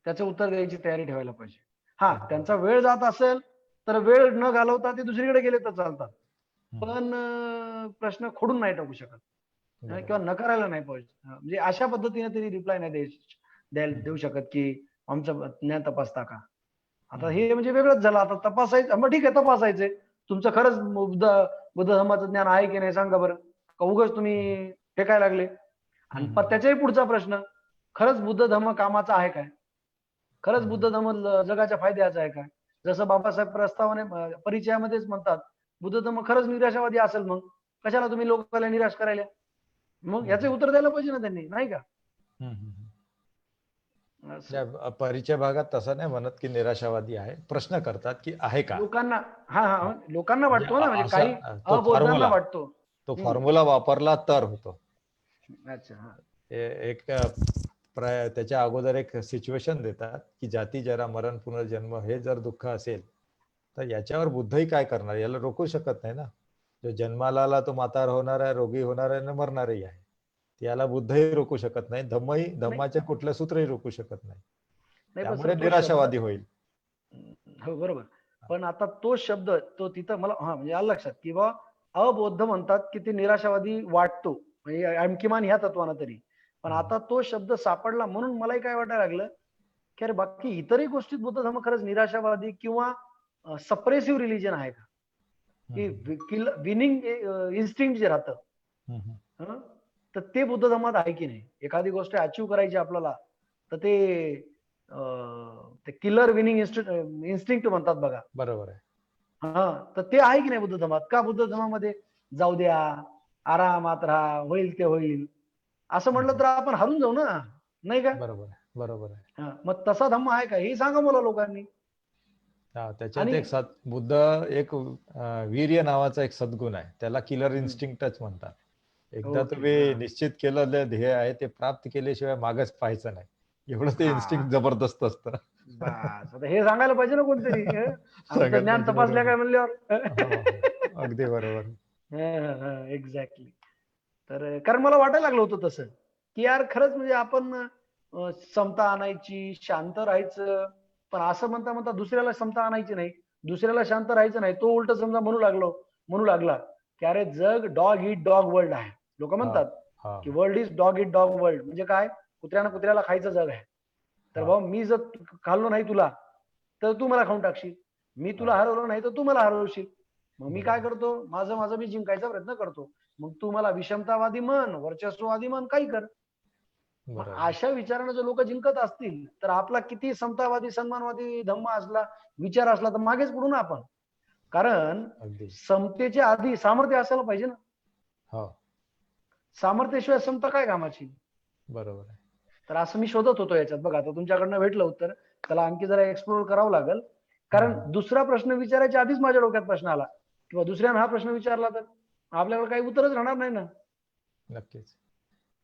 त्याचं उत्तर द्यायची तयारी ठेवायला पाहिजे. हा, त्यांचा वेळ जात असेल तर वेळ न घालवता ते दुसरीकडे गेले तर चालतात, पण प्रश्न खोडून नाही टाकू शकत. किंवा नकारायला नाही पाहिजे. म्हणजे अशा पद्धतीने तरी रिप्लाय नाही देऊ शकत की आमचं ज्ञान तपासता का. आता हे म्हणजे वेगळंच झालं. आता तपासायचं, मग ठीक आहे, तपासायचंय तुमचं खरंच बुद्ध धर्माचं ज्ञान आहे की नाही सांगा बरं, का उगाच तुम्ही फेकायला लागले. आणि त्याच्याही पुढचा प्रश्न, खरंच बुद्ध धर्म कामाचा आहे काय? खरंच बुद्ध धर्म जगाच्या फायद्याचा आहे काय? जसं बाबासाहेब प्रस्तावाने परिचयामध्येच म्हणतात, बुद्ध धर्म खरंच निराशावादी असेल, मग कशाला तुम्ही लोकांना निराश करायला? मग याचे उत्तर द्यायला पाहिजे ना त्यांनी, नाही का? परिचय भागात तसं नाही म्हणत की निराशावादी आहे, प्रश्न करतात की आहे का. लोकांना, हा हा, लोकांना म्हणजे वाटतो ना, म्हणजे काही तो अबोधांना वाटतो. फॉर्म्युला वापरला तर होतो. अच्छा, हा. एक त्याच्या अगोदर एक सिच्युएशन देतात की जाती जरा मरण पुनर्जन्म हे जर दुःख असेल तर याच्यावर बुद्धही काय करणार, याला रोखू शकत नाही ना. जो जन्माला आला तो म्हातार होणार आहे, रोगी होणार आहे आणि मरणारही आहे. याला बुद्धही रोखू शकत नाही, धम्माचे कुठलं सूत्रही रोखू शकत नाही. नाही, पण सर त्यामुळे तो शब्द, निराशावादी होईल. हो बरोबर. पण आता तो शब्द, तो तिथं मला म्हणजे आलं लक्षात की बा अबोध म्हणतात की ते निराशावादी वाटतो, म्हणजे किमान ह्या तत्वानं तरी. पण आता तो शब्द सापडला म्हणून मलाही काय वाटायला लागलं की अरे, बाकी इतरही गोष्टीत बुद्ध धर्म खरंच निराशावादी किंवा सप्रेसिव्ह रिलीजन आहे का? की विनिंग इन्स्टिंक्ट जे राहतं, तर ते बुद्ध धर्मात आहे की नाही? एखादी गोष्ट अचीव्ह करायची आपल्याला, तर ते किलर विनिंग इन्स्टिंक्ट म्हणतात बघा. बरोबर आहे. हा, तर ते आहे की नाही बुद्ध धर्मात? का बुद्ध धर्मामध्ये जाऊ द्या, आरामात राहा, होईल ते होईल असं म्हटलं तर आपण हरून जाऊ ना, नाही का? बरोबर आहे, बरोबर आहे. मग तसा धम्म आहे का हे सांगा मला लोकांनी. त्याच्यात एक बुद्ध एक वीर्य नावाचा एक सद्गुण आहे, त्याला किलर इन्स्टिंक्टच म्हणतात. एकदा तुम्ही निश्चित केलेलं ध्येय आहे ते प्राप्त केल्याशिवाय मागच पाहायचं नाही, एवढं ते इन्स्टिंक्ट जबरदस्त असतं. बस, आता हे सांगायला पाहिजे ना कोणतरी. आमचं ज्ञान तपासल्या काय म्हणल्यावर. अगदी बरोबर. एक्झॅक्टली. तर कारण मला वाटायला लागलं होतं तसं की यार खरंच म्हणजे आपण समता आणायची, शांत राहायचं, पण असं म्हणता म्हणता दुसऱ्याला समता आणायची नाही, दुसऱ्याला शांत राहायचं नाही. तो उलट समजा म्हणू लागला की अरे जग डॉग इट डॉग वर्ल्ड आहे. लोक म्हणतात की world is dog it dog world, म्हणजे काय? कुत्र्यानं कुत्र्याला खायचं जग आहे. तर भाऊ, मी जर खाल्लो नाही तुला तर तू मला खाऊन टाकशील, मी तुला हरवलं नाही तर तू मला हरवशील. मग मी काय करतो, माझं माझं मी जिंकायचा प्रयत्न करतो. मग तू मला विषमतावादी म्हण, वर्चस्ववादी म्हण, काही कर. मग बरोबर. अशा विचारानं जर लोक जिंकत असतील तर आपला किती समतावादी सन्मानवादी धम्म असला, विचार असला, तर मागेच पडू ना आपण. कारण अगदी. समतेच्या आधी सामर्थ्य असायला पाहिजे ना. हो, सामर्थ्याशिवाय समता काय कामाची. बरोबर आहे. तर असं मी शोधत होतो याच्यात. बघा आता तुमच्याकडनं भेटलं उत्तर, त्याला आणखी जरा एक्सप्लोर करावं लागेल. कारण दुसरा प्रश्न विचारायच्या आधीच माझ्या डोक्यात प्रश्न आला, किंवा दुसऱ्यानं हा प्रश्न विचारला तर आपल्याकडे काही उत्तरच राहणार नाही ना. नक्कीच.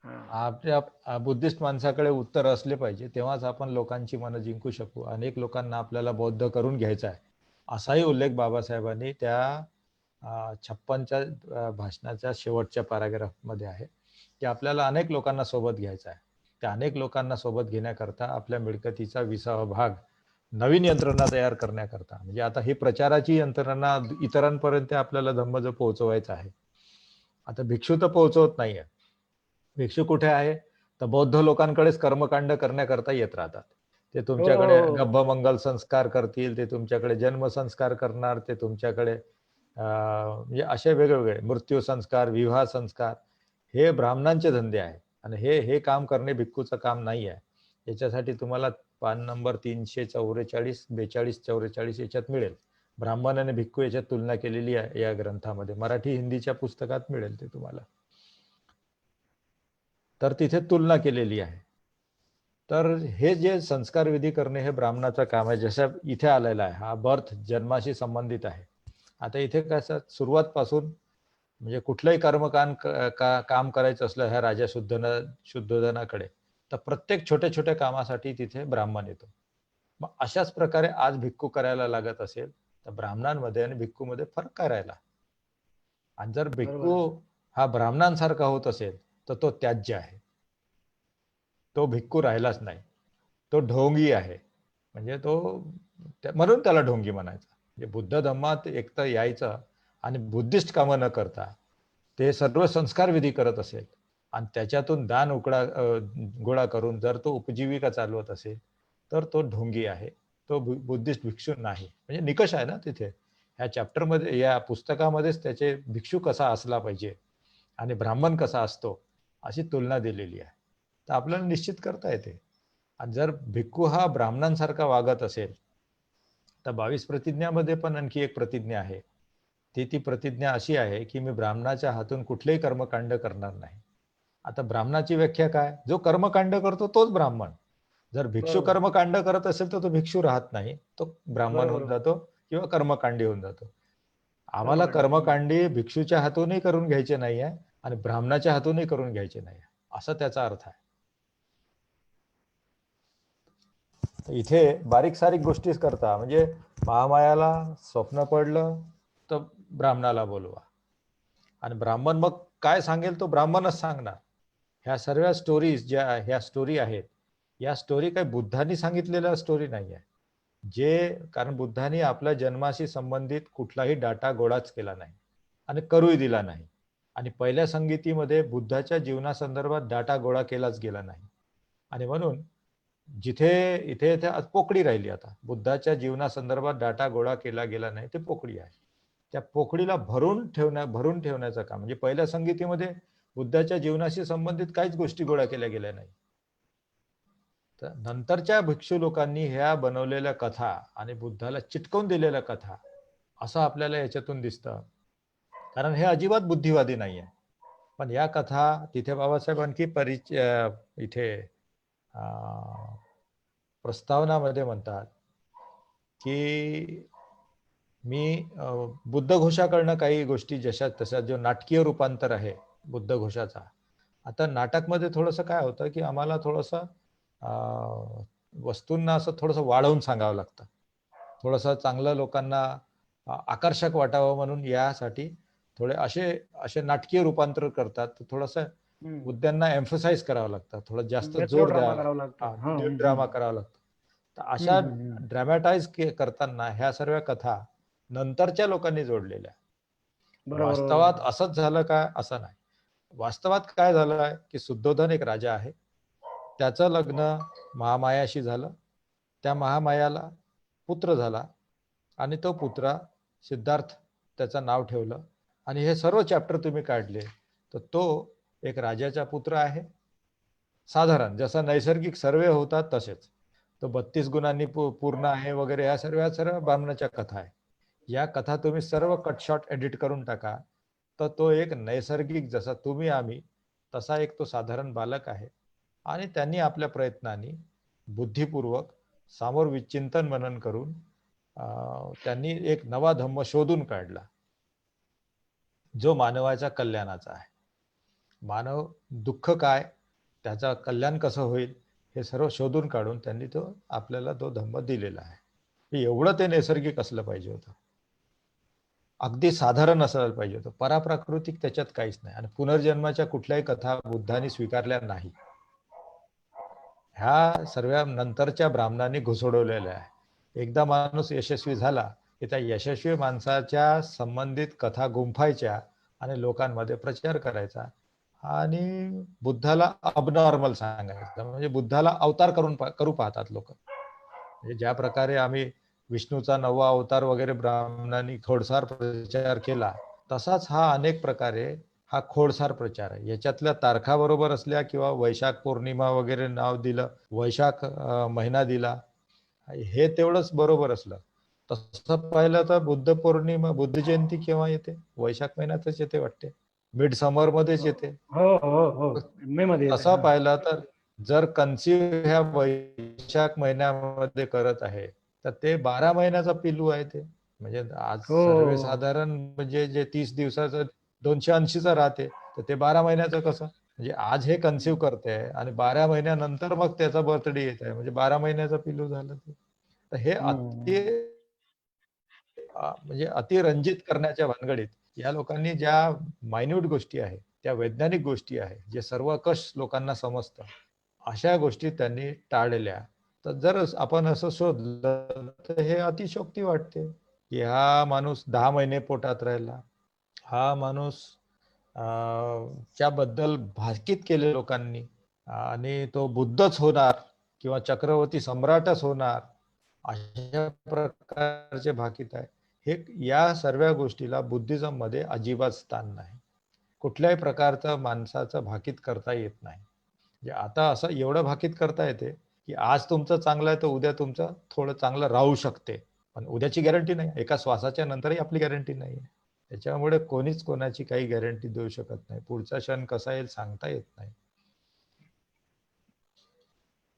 हा. आपल्या बुद्धिस्ट माणसाकडे उत्तर असले पाहिजे, तेव्हाच आपण लोकांची मनं जिंकू शकू. अनेक लोकांना आपल्याला बौद्ध करून घ्यायचा आहे, असाही उल्लेख बाबासाहेबांनी त्या 56च्या भाषणाच्या शेवटच्या पॅराग्राफमध्ये आहे, की आपल्याला अनेक लोकांना सोबत घ्यायचा आहे. त्या अनेक लोकांना सोबत घेण्याकरता आपल्या मिळकतीचा 20वा भाग नवीन यंत्रणा तयार करण्याकरता, म्हणजे आता ही प्रचाराची यंत्रणा इतरांपर्यंत आपल्याला धम्म जो पोहोचवायचा आहे. आता भिक्षू तर पोहोचवत नाहीये. भिक्षू कुठे आहे, तर बौद्ध लोकांकडेच कर्मकांड करण्याकरता येत राहतात. ते तुमच्याकडे गब्बमंगल संस्कार करतील, ते तुमच्याकडे जन्मसंस्कार करणार, ते तुमच्याकडे म्हणजे असे वेगवेगळे मृत्यू संस्कार, विवाह संस्कार, हे ब्राह्मणांचे धंदे आहे. आणि हे काम करणे भिक्खूचं काम नाही आहे. याच्यासाठी तुम्हाला पान नंबर 344, 42, 44 याच्यात मिळेल. ब्राह्मण आणि भिक्खू याच्यात तुलना केलेली आहे या ग्रंथामध्ये. मराठी हिंदीच्या पुस्तकात मिळेल ते तुम्हाला. तर तिथे तुलना केलेली आहे. तर हे जे संस्कार विधी करणे हे ब्राह्मणाचं काम आहे. जसं इथे आलेला आहे, हा बर्थ जन्माशी संबंधित आहे. आता इथे कसं सुरुवातपासून म्हणजे कुठलंही कर्मकांड काम करायचं असलं ह्या राजा शुद्धोधनाकडे, तर प्रत्येक छोट्या छोट्या कामासाठी तिथे ब्राह्मण येतो. मग अशाच प्रकारे आज भिक्खू करायला लागत असेल, तर ब्राह्मणांमध्ये आणि भिक्खूमध्ये फरक काय राहिला. आणि जर भिक्खू हा ब्राह्मणांसारखा होत असेल तर तो त्याज्य आहे, तो भिक्खू राहिलाच नाही, तो ढोंगी आहे. म्हणजे तो म्हणून त्याला ढोंगी म्हणायचा. म्हणजे बुद्ध धम्मात एकतर यायचं आणि बुद्धिस्ट कामं न करता ते सर्व संस्कार विधी करत असेल आणि त्याच्यातून दान गोळा करून जर तो उपजीविका चालवत असेल तर तो ढोंगी आहे, तो बुद्धिस्ट भिक्षू नाही. म्हणजे निकष आहे ना तिथे. ह्या चॅप्टरमध्ये, या पुस्तकामध्येच त्याचे भिक्षू कसा असला पाहिजे आणि ब्राह्मण कसा असतो अशी तुलना दिलेली आहे. तर आपल्याला निश्चित करता येते. आणि जर भिक्खू हा ब्राह्मणांसारखा वागत असेल तर 22 प्रतिज्ञामध्ये पण आणखी एक प्रतिज्ञा आहे. ती प्रतिज्ञा अशी आहे की मी ब्राह्मणाच्या हातून कुठलेही कर्मकांड करणार नाही. आता ब्राह्मणाची व्याख्या काय, जो कर्मकांड करतो तोच ब्राह्मण. जर भिक्षू कर्मकांड करत असेल तर तो भिक्षू राहत नाही, तो ब्राह्मण होऊन जातो किंवा कर्मकांडी होऊन जातो. आम्हाला कर्मकांडी भिक्षूच्या हातूनही करून घ्यायचे नाही आहे आणि ब्राह्मणाच्या हातूनही करून घ्यायचे नाही, असा त्याचा अर्थ आहे. इथे बारीक सारीक गोष्टीच करता, म्हणजे महामायाला स्वप्न पडलं तर ब्राह्मणाला बोलवा, आणि ब्राह्मण मग काय सांगेल तो ब्राह्मणच सांगणार. ह्या सर्व स्टोरीज ज्या ह्या स्टोरी आहेत, या स्टोरी काही बुद्धांनी सांगितलेल्या स्टोरी नाही आहे. कारण बुद्धांनी आपल्या जन्माशी संबंधित कुठलाही डाटा गोळाच केला नाही आणि करूही दिला नाही. आणि पहिल्या संगीतीमध्ये बुद्धाच्या जीवनासंदर्भात डाटा गोळा केलाच गेला नाही. आणि म्हणून इथे पोकळी राहिली. आता बुद्धाच्या जीवनासंदर्भात डाटा गोळा केला गेला नाही, ते पोकळी आहे. त्या पोकळीला भरून ठेवण्याचं काम, म्हणजे पहिल्या संगीतीमध्ये बुद्धाच्या जीवनाशी संबंधित काहीच गोष्टी गोळा केल्या गेल्या नाही. तर नंतरच्या भिक्षू लोकांनी ह्या बनवलेल्या कथा आणि बुद्धाला चिटकवून दिलेल्या कथा असं आपल्याला याच्यातून दिसतं. कारण हे अजिबात बुद्धिवादी नाही आहे. पण या कथा तिथे बाबासाहेब आणखी इथे प्रस्तावनामध्ये म्हणतात की मी बुद्ध घोषाकडनं काही गोष्टी जशा तशा, जो नाटकीय रूपांतर आहे बुद्ध घोषाचा. आता नाटकमध्ये थोडंसं काय होतं की आम्हाला थोडंसं वस्तूंना असं थोडंसं वाढवून सांगावं लागतं, थोडंसं चांगलं लोकांना आकर्षक वाटावं म्हणून यासाठी थोडे असे नाटकीय रूपांतर करतात. थोडंसं मुद्द्यांना एम्फसाइज करावं लागतं, थोडं जास्त जोर द्यावा, ड्रामा करावा लागतो. तर अशा ड्रॅमॅटाइज करताना ह्या सर्व कथा नंतरच्या लोकांनी जोडलेल्या. वास्तवात असंच झालं का, असं नाही. वास्तवात काय झालं आहे की शुद्धोधन एक राजा आहे, त्याचं लग्न महामायाशी झालं, त्या महामायाला पुत्र झाला आणि तो पुत्र सिद्धार्थ त्याचं नाव ठेवलं आणि हे सर्व चॅप्टर तुम्ही काढले तर तो एक राजाचा पुत्र आहे. साधारण जसा नैसर्गिक सर्वे होतात तसेच तो 32 गुणांनी पूर्ण आहे वगैरे, या सर्व ब्राह्मणाच्या कथा आहे. या कथा तुम्ही सर्व कटशॉट एडिट करून टाका तर तो एक नैसर्गिक, जसा तुम्ही आम्ही तसा एक तो साधारण बालक आहे. आणि त्यांनी आपल्या प्रयत्नांनी बुद्धिपूर्वक समोर विचिंतन मनन करून त्यांनी एक नवा धम्म शोधून काढला जो मानवाच्या कल्याणाचा आहे. मानव दुःख काय, त्याचा कल्याण कसं होईल हे सर्व शोधून काढून त्यांनी तो आपल्याला तो धम्म दिलेला आहे. एवढं ते नैसर्गिक असलं पाहिजे होतं, अगदी साधारण असायला पाहिजे होतं. पराप्राकृतिक त्याच्यात काहीच नाही. आणि पुनर्जन्माच्या कुठल्याही कथा बुद्धांनी स्वीकारल्या नाही. ह्या सर्व नंतरच्या ब्राह्मणांनी घुसडवलेल्या आहे. एकदा माणूस यशस्वी झाला की त्या यशस्वी माणसाच्या संबंधित कथा गुंफायच्या आणि लोकांमध्ये प्रचार करायचा आणि बुद्धाला अबनॉर्मल सांगायचं. म्हणजे बुद्धाला अवतार करू पाहतात लोक. म्हणजे ज्या प्रकारे आम्ही विष्णूचा 9वा अवतार वगैरे ब्राह्मणांनी खोडसार प्रचार केला, तसाच हा अनेक प्रकारे हा खोडसार प्रचार आहे. याच्यातल्या तारखा बरोबर असल्या किंवा वैशाख पौर्णिमा वगैरे नाव दिलं, वैशाख महिना दिला, हे तेवढंच बरोबर असलं. तसं पाहिलं तर बुद्ध पौर्णिमा, बुद्ध जयंती केव्हा येते? वैशाख महिन्यातच येते वाटते, मिड समर मध्येच येते. हो हो हो, मे मध्ये येते. तसा पाहिला तर जर कन्सिव्ह ह्या वैशाख महिन्यामध्ये करत आहे तर ते 12 महिन्याचा पिलू आहे. ते म्हणजे आज हो सर्वसाधारण म्हणजे जे 30 दिवसाचं 280चा राहते तर ते 12 महिन्याचं कसं? म्हणजे आज हे कन्सिव्ह करते आणि 12 महिन्यानंतर मग त्याचा बर्थडे येत आहे, म्हणजे 12 महिन्याचा पिलू झालं ते. तर हे अति म्हणजे अतिरंजित करण्याच्या भानगडीत या लोकांनी ज्या मायन्यूट गोष्टी आहेत, त्या वैज्ञानिक गोष्टी आहेत, जे सर्वकष लोकांना समजतं, अशा गोष्टी त्यांनी टाळल्या. तर जर आपण असं शोधलं तर हे अतिशोक्ती वाटते की हा माणूस 10 महिने पोटात राहिला, हा माणूस त्याबद्दल भाकीत केले लोकांनी आणि तो बुद्धच होणार किंवा चक्रवर्ती सम्राटच होणार, अशा प्रकारचे भाकीत आहे. हे या सर्व गोष्टीला बुद्धिझम मध्ये अजिबात स्थान नाही. कुठल्याही प्रकारचं माणसाचं भाकीत करता येत नाही. म्हणजे आता असं एवढं भाकीत करता येते की आज तुमचं चांगलं आहे तर उद्या तुमचं थोडं चांगलं राहू शकते, पण उद्याची गॅरंटी नाही. एका श्वासाच्या नंतरही आपली गॅरंटी नाही. त्याच्यामुळे कोणीच कोणाची काही गॅरंटी देऊ शकत नाही. पुढचा क्षण कसा येईल सांगता येत नाही.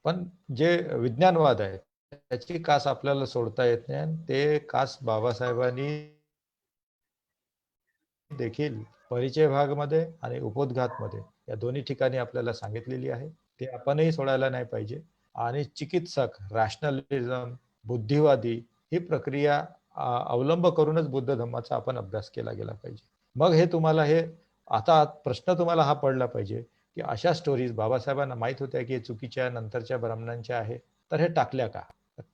पण जे विज्ञानवाद आहे त्याची कास आपल्याला सोडता येत नाही आणि ते कास बाबासाहेबांनी देखील परिचय भागमध्ये आणि उपोद्घातमध्ये या दोन्ही ठिकाणी आपल्याला सांगितलेली आहे. ते आपणही सोडायला नाही पाहिजे. आणि चिकित्सक, रॅशनलिझम, बुद्धिवादी ही प्रक्रिया अवलंब करूनच बुद्ध धम्माचा आपण अभ्यास केला गेला पाहिजे. मग हे तुम्हाला हे आता प्रश्न तुम्हाला हा पडला पाहिजे की अशा स्टोरीज बाबासाहेबांना माहित होत्या की चुकीच्या नंतरच्या ब्राह्मणांच्या आहे, तर हे टाकल्या का?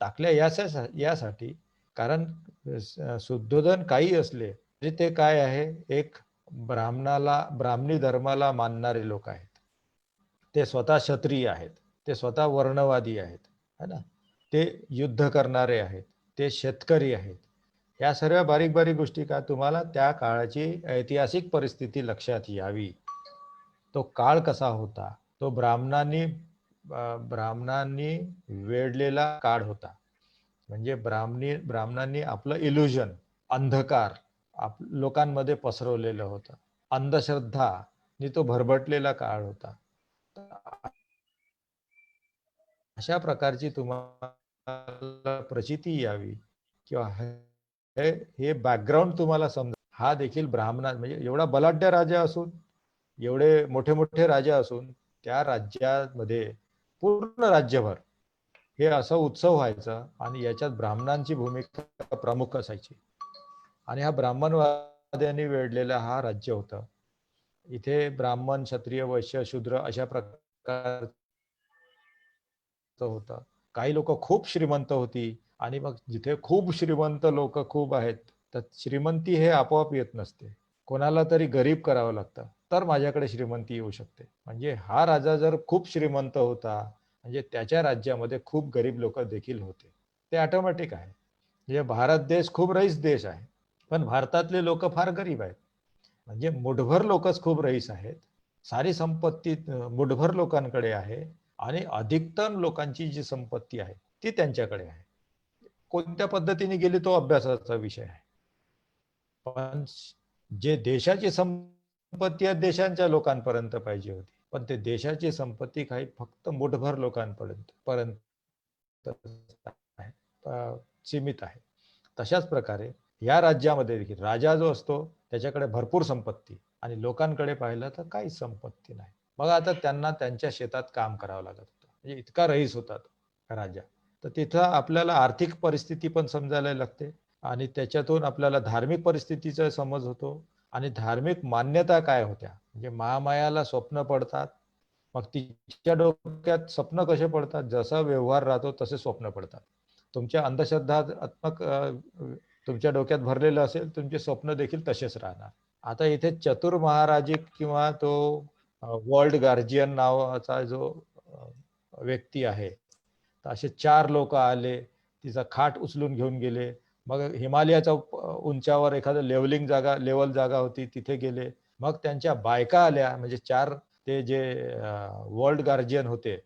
टाकल्या यासाठी कारण शुद्धोधन काही असले तरी ते काय आहे, एक ब्राह्मणी धर्माला मानणारे लोक आहेत. ते स्वतः क्षत्रिय आहेत, ते स्वतः वर्णवादी आहेत, है ना, ते युद्ध करणारे आहेत, ते शेतकरी आहेत. या सर्व बारीक बारीक गोष्टी का तुम्हाला त्या काळाची ऐतिहासिक परिस्थिती लक्षात यावी. तो काळ कसा होता, तो ब्राह्मणांनी वेढलेला काळ होता. म्हणजे ब्राह्मणांनी आपलं इल्युजन, अंधकार लोकांमध्ये पसरवलेलं होतं. अंधश्रद्धा नि तो भरभटलेला काळ होता. अशा प्रकारची तुम्हाला प्रचिती यावी किंवा हे बॅकग्राऊंड तुम्हाला समजा. हा देखील ब्राह्मणा म्हणजे एवढा बलाढ्य राजा असून, एवढे मोठे मोठे राजा असून त्या राज्यामध्ये पूर्ण राज्यभर हे असं उत्सव व्हायचा आणि याच्यात ब्राह्मणांची भूमिका प्रमुख असायची. आणि हा ब्राह्मणवाद्यांनी वेढलेला हा राज्य होता. इथे ब्राह्मण, क्षत्रिय, वैश्य, शूद्र अशा प्रकार होता. काही लोक खूप श्रीमंत होती आणि मग जिथे खूप श्रीमंत लोक खूप आहेत तर श्रीमंती हे आपोआप येत नसते. कोणाला तरी गरीब करावं लागतं तर माझ्याकडे श्रीमंती येऊ शकते. म्हणजे हा राजा जर खूप श्रीमंत होता म्हणजे त्याच्या राज्यामध्ये खूप गरीब लोक देखील होते. ते ऑटोमॅटिक आहे. म्हणजे भारत देश खूप रईस देश आहे. पण भारतातले लोक फार गरीब आहेत. म्हणजे मुठभर लोकच खूप रईस आहेत. सारी संपत्ती मुठभर लोकांकडे आहे आणि अधिकतम लोकांची जी संपत्ती आहे ती त्यांच्याकडे आहे. कोणत्या पद्धतीने गेली तो अभ्यासाचा विषय आहे. पण जे देशाची संपत्ती आहे देशांच्या लोकांपर्यंत पाहिजे होती, पण ते देशाची संपत्ती काही फक्त मुठभर लोकांपर्यंत सीमित आहे. तशाच प्रकारे या राज्यामध्ये देखील राजा जो असतो त्याच्याकडे भरपूर संपत्ती आणि लोकांकडे पाहिलं तर काहीच संपत्ती नाही. मग आता त्यांना त्यांच्या शेतात काम करावं लागत होतं, म्हणजे इतका रईस होता तो राजा. तर तिथं आपल्याला आर्थिक परिस्थिती पण समजायला लागते आणि त्याच्यातून आपल्याला धार्मिक परिस्थितीचा समज होतो आणि धार्मिक मान्यता काय होत्या. म्हणजे महामायाला स्वप्न पडतात, मग तिच्या डोक्यात स्वप्न कसे पडतात, जसा व्यवहार राहतो तसे स्वप्न पडतात. तुमच्या अंधश्रद्धात्मक तुमच्या डोक्यात भरलेलं असेल, तुमचे स्वप्न देखील तसेच राहणार. आता इथे चतुर महाराजिक किंवा तो वर्ल्ड गार्जियन नावाचा जो व्यक्ती आहे, तर असे 4 लोक आले, तिचा खाट उचलून घेऊन गेले. मग हिमालयाच्या उंचावर एखादं लेवल जागा होती तिथे गेले. मग त्यांच्या बायका आल्या, म्हणजे 4 ते जे वर्ल्ड गार्जियन होते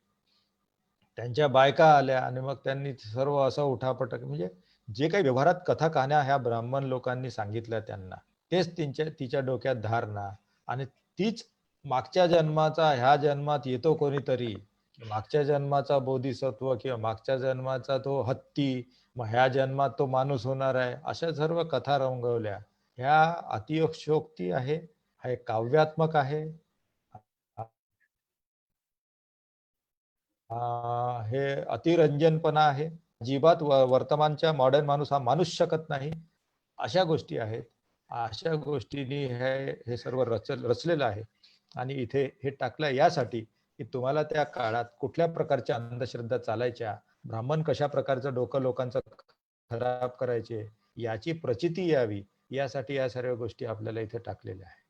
त्यांच्या बायका आल्या आणि मग त्यांनी सर्व असं उठापटक, म्हणजे जे काही व्यवहारात कथा कहाण्या ह्या ब्राह्मण लोकांनी सांगितल्या त्यांना, तेच तिच्या डोक्यात धारणा. आणि तीच मागच्या जन्माचा ह्या जन्मात येतो कोणीतरी, मागच्या जन्माचा बोधिसत्व किंवा मागच्या जन्माचा तो हत्ती, मग ह्या जन्मात तो माणूस होणार आहे, अशा सर्व कथा रंगवल्या. ह्या अतिशयोक्ती आहे, हे काव्यात्मक आहे, हे अतिरंजनपणा आहे. अजिबात वर्तमानच्या मॉडर्न माणूस हा मानूच शकत नाही, अशा गोष्टी आहेत. अशा गोष्टींनी हे सर्व रचलेलं आहे. आणि इथे हे टाकलं यासाठी की तुम्हाला त्या काळात कुठल्या प्रकारच्या अंधश्रद्धा चालायच्या, ब्राह्मण कशा प्रकारचं डोकं लोकांचं खराब करायचे याची प्रचिती यावी, यासाठी या सर्व गोष्टी आपल्याला इथे टाकलेल्या आहेत.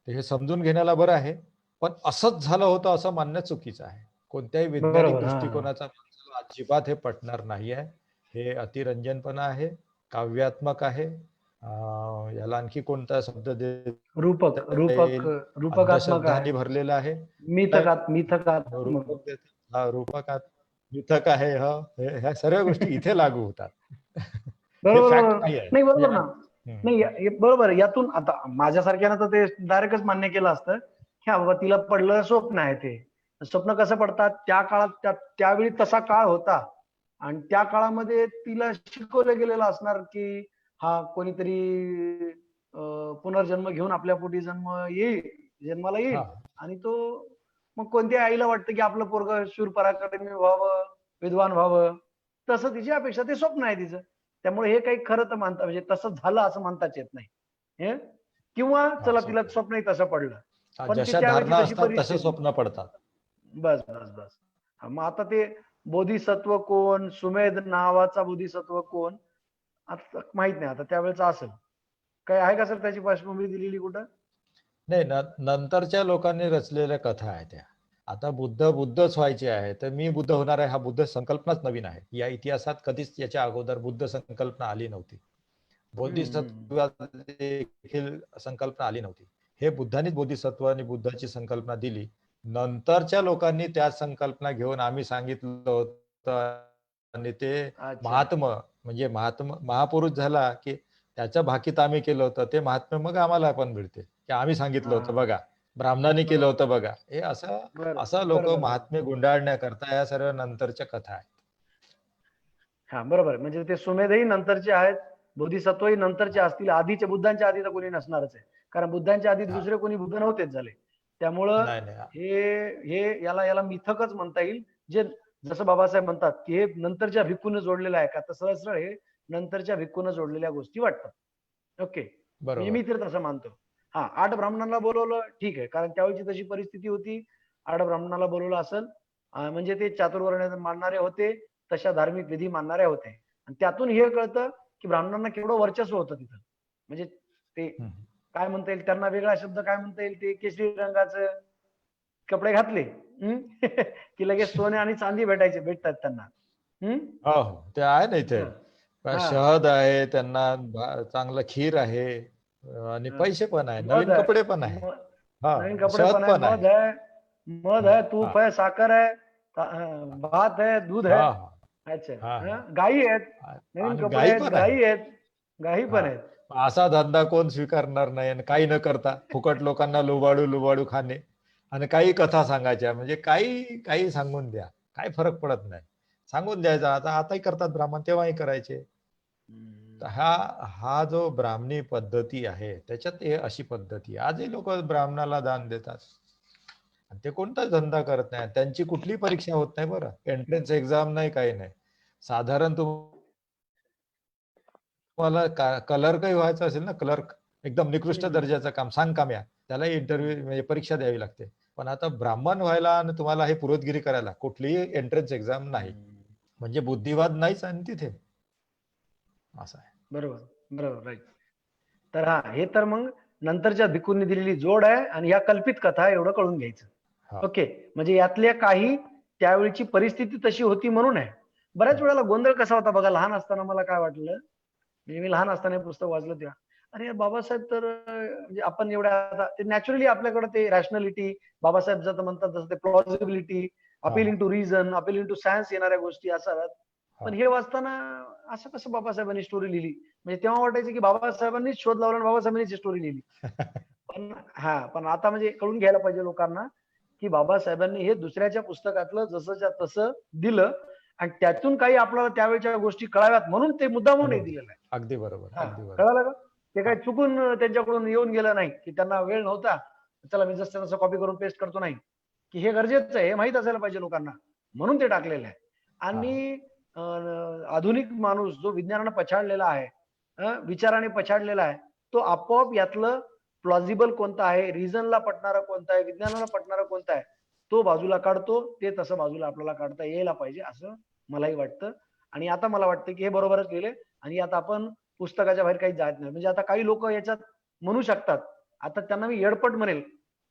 हे समजून घेण्याला बरं आहे, पण असंच झालं होतं असं मानणं चुकीचं आहे. कोणत्याही वैज्ञानिक दृष्टिकोनाचा अजिबात हे पटणार नाही आहे. हे अतिरंजनपणा आहे, काव्यात्मक आहे. याला आणखी कोणता शब्द रूपकात्मक आहे, भरलेला आहे. मिथक आहे. ह्या सर्व गोष्टी इथे लागू होतात. बरोबर नाही, बरोबर ना. नाही बरोबर, यातून आता माझ्यासारख्यानं तर ते डायरेक्टच मान्य केलं असतं की हा बाबा तिला पडलं स्वप्न आहे. ते स्वप्न कसं पडतात त्या काळात, त्यावेळी तसा काळ होता आणि त्या काळामध्ये तिला शिकवलं गेलेलं असणार की हा कोणीतरी पुनर्जन्म घेऊन आपल्या पोटी जन्माला येईल आणि तो मग कोणत्या आईला वाटतं की आपलं पोरग शूरपराक्रमी व्हावं, विद्वान व्हावं, तसं तिची अपेक्षा, ते स्वप्न आहे तिचं. त्यामुळे हे काही खरं तर मानता, म्हणजे तसं झालं असं म्हणताच येत नाही. किंवा चला तिला स्वप्नही तसं पडलं, पण जशा धारणा असतात तसे स्वप्न पडतात. बस बस बस. मग आता ते बोधिसत्व कोण, सुमेध नावाचा बोधिसत्व कोण, आता माहित नाही. आता त्यावेळेच असेल काय आहे का सर त्याची पार्श्वभूमी दिलेली कुठं? नाही, नंतरच्या लोकांनी रचलेल्या कथा आहेत त्या. आता बुद्धच व्हायचे आहे, तर मी बुद्ध होणार आहे, हा बुद्ध संकल्पनाच नवीन आहे. या इतिहासात कधीच याच्या अगोदर बुद्ध संकल्पना आली नव्हती. बोधिसत्व देखील संकल्पना आली नव्हती. हे बुद्धांनीच बोधिसत्व आणि बुद्धाची संकल्पना दिली. नंतरच्या लोकांनी त्या संकल्पना घेऊन आम्ही सांगितलं होतं आणि ते म्हणजे महापुरुष झाला की त्याच्या भाकीत आम्ही केलं होतं, ते महात्म्य मग आम्हाला पण मिळते की आम्ही सांगितलं होतं बघा, ब्राह्मणांनी केलं होतं बघा. हे असं लोक महात्म्य गुंडाळण्याकरता या सर्व नंतरच्या कथा आहेत. हा बरोबर, म्हणजे ते सुमेधही नंतरचे आहेत, बोधिसत्वही नंतरचे असतील. आधीच्या बुद्धांच्या आधी तर कोणी नसणारच आहे, कारण बुद्धांच्या आधी दुसरे कोणी बुद्ध नव्हतेच झाले. त्यामुळं हे याला मिथकच म्हणता येईल. जे जसं बाबासाहेब म्हणतात की हे नंतरच्या भिक्खून जोडलेलं आहे का, तर सहस्र हे नंतरच्या भिक्खून जोडलेल्या गोष्टी वाटतात. ओके, मी तर तसं मानतो. हा, 8 ब्राह्मणांना बोलवलं ठीक आहे, कारण त्यावेळची तशी परिस्थिती होती. 8 ब्राह्मणाला बोलवलं असेल म्हणजे ते चातुर्वर्ण मानणारे होते, तशा धार्मिक विधी मानणाऱ्या होत्या. आणि त्यातून हे कळतं की ब्राह्मणांना केवढं वर्चस्व होतं तिथं. म्हणजे ते काय म्हणता येईल, त्यांना वेगळा शब्द काय म्हणता येईल, ते केशरी रंगाचे कपडे घातले की लगेच सोने आणि चांदी भेटतात त्यांना. हो, ते आहे ना इथे. हा. शहद आहे, त्यांना चांगलं खीर आहे, आणि हा. पैसे पण आहे, मध नवीन आहे, कपडे पण आहे. हा, नवीन कपडे शहद पण आहे, पण आहे. मध आहे, तूप हा आहे, साखर आहे, भात आहे, दूध आहे. हा अच्छा. हा हा, गायी आहेत, हा. नवीन आणि कपडे गाई आहेत, पण आहे. गायी आहेत, गायी पण हा, आहेत. असा धंदा कोण स्वीकारणार नाही, आणि काही न करता फुकट लोकांना लुबाडू लुबाडू खाणे, आणि काही कथा सांगायच्या, म्हणजे काही काही सांगून द्या, काही फरक पडत नाही, सांगून द्यायचा. आताही करतात ब्राह्मण, तेव्हाही करायचे. तर हा हा जो ब्राह्मणी पद्धती आहे, त्याच्यात हे अशी पद्धती आजही लोक ब्राह्मणाला दान देतात, आणि ते कोणताच धंदा करत नाही. त्यांची कुठली परीक्षा होत नाही बरं, एंट्रन्स एक्झाम नाही, काही नाही. साधारण तुम्हाला क्लर्क व्हायचं असेल ना, क्लर्क एकदम निकृष्ट दर्जाचं काम, सांग काम या, त्याला इंटरव्ह्यू म्हणजे परीक्षा द्यावी लागते. पण आता ब्राह्मण व्हायला आणि तुम्हाला हे पुरोहितगिरी करायला कुठलीही एंट्रन्स एक्झाम नाही, म्हणजे बुद्धिवाद नाहीच आणि तिथे असं आहे. बरोबर, बरोबर, राईट. तर हा, हे तर मग नंतरच्या भिकूंनी दिलेली जोड आहे, आणि या कल्पित कथा एवढं कळून घ्यायचं. हा. ओके, म्हणजे यातल्या काही त्यावेळीची परिस्थिती तशी होती म्हणून आहे. बऱ्याच वेळेला गोंधळ कसा होता बघा, लहान असताना मला काय वाटलं, म्हणजे मी लहान असताना हे पुस्तक वाचलं तेव्हा, अरे यार बाबासाहेब तर म्हणजे आपण एवढ्या आता ते नॅचरली आपल्याकडे ते रॅशनॅलिटी, बाबासाहेब जसं म्हणतात तसं ते प्लॉजिबिलिटी, हा appealing to reason, appealing to science येणाऱ्या गोष्टी असाव्यात. हा पण हे वाचताना असं कसं बाबासाहेबांनी स्टोरी लिहिली, म्हणजे तेव्हा वाटायचं की बाबासाहेबांनीच शोध लावला आणि बाबासाहेबांनीच स्टोरी लिहिली. पण आता म्हणजे कळून घ्यायला पाहिजे लोकांना, की बाबासाहेबांनी हे दुसऱ्याच्या पुस्तकातलं जसंच्या तसं दिलं, आणि त्यातून काही आपल्याला त्यावेळच्या गोष्टी कळाव्यात म्हणून ते मुद्दामून हे बरोबर, दिलेलं आहे. अगदी बरोबर, हा, अगदी बरोबर. कळालं का? ते हा काही चुकून त्यांच्याकडून येऊन गेलं नाही, की त्यांना वेळ नव्हता, चला मी जसं तसं कॉपी करून पेस्ट करतो, नाही, की हे गरजेचं आहे, हे माहित असायला पाहिजे लोकांना, म्हणून ते टाकलेलं आहे. हा आणि आधुनिक माणूस जो विज्ञानाने पछाडलेला आहे, विचाराने पछाडलेला आहे, तो आपोआप यातलं प्लॉजिबल कोणतं आहे, रिझनला पटणारा कोणता आहे, विज्ञानाला पटणारा कोणता आहे, तो बाजूला काढतो. ते तसं बाजूला आपल्याला काढता यायला पाहिजे, असं मलाही वाटतं. आणि आता मला वाटतं की हे बरोबरच लिहिले, आणि आता आपण पुस्तकाच्या बाहेर काही जात नाही. म्हणजे आता काही लोक याच्यात म्हणू शकतात, आता त्यांना मी येडपट म्हणेल,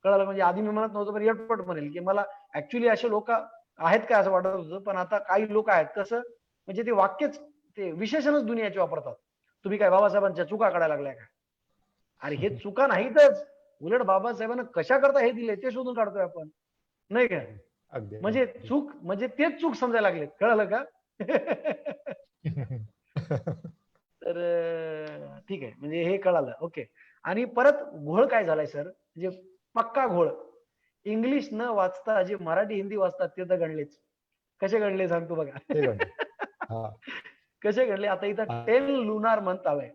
कळालं, म्हणजे आधी मी म्हणत नव्हतो, पण येडपट म्हणेल, की मला ऍक्च्युली असे लोक आहेत काय असं वाटत होतं, पण आता काही लोक आहेत कसं, म्हणजे ते वाक्यच, ते विशेषणच दुनियाचे वापरतात. तुम्ही काय बाबासाहेबांच्या चुका काढायला लागलाय का? अरे हे चुका नाहीतच, उलट बाबासाहेबांना कशा करता हे दिले ते शोधून काढतोय आपण, नाही का? अगदी म्हणजे अगदी. चूक म्हणजे तेच चूक समजायला लागले, कळलं का? तर ठीक आहे, म्हणजे हे कळालं. ओके. आणि परत घोळ काय झालाय सर, म्हणजे पक्का घोळ. इंग्लिश न वाचता जे मराठी हिंदी वाचतात ते तर गणलेच. कसे गणले सांगतो बघा. ते गणलं. हा, कसे गणले, आता इथं आ- 10 लुनार मंथ आलंय,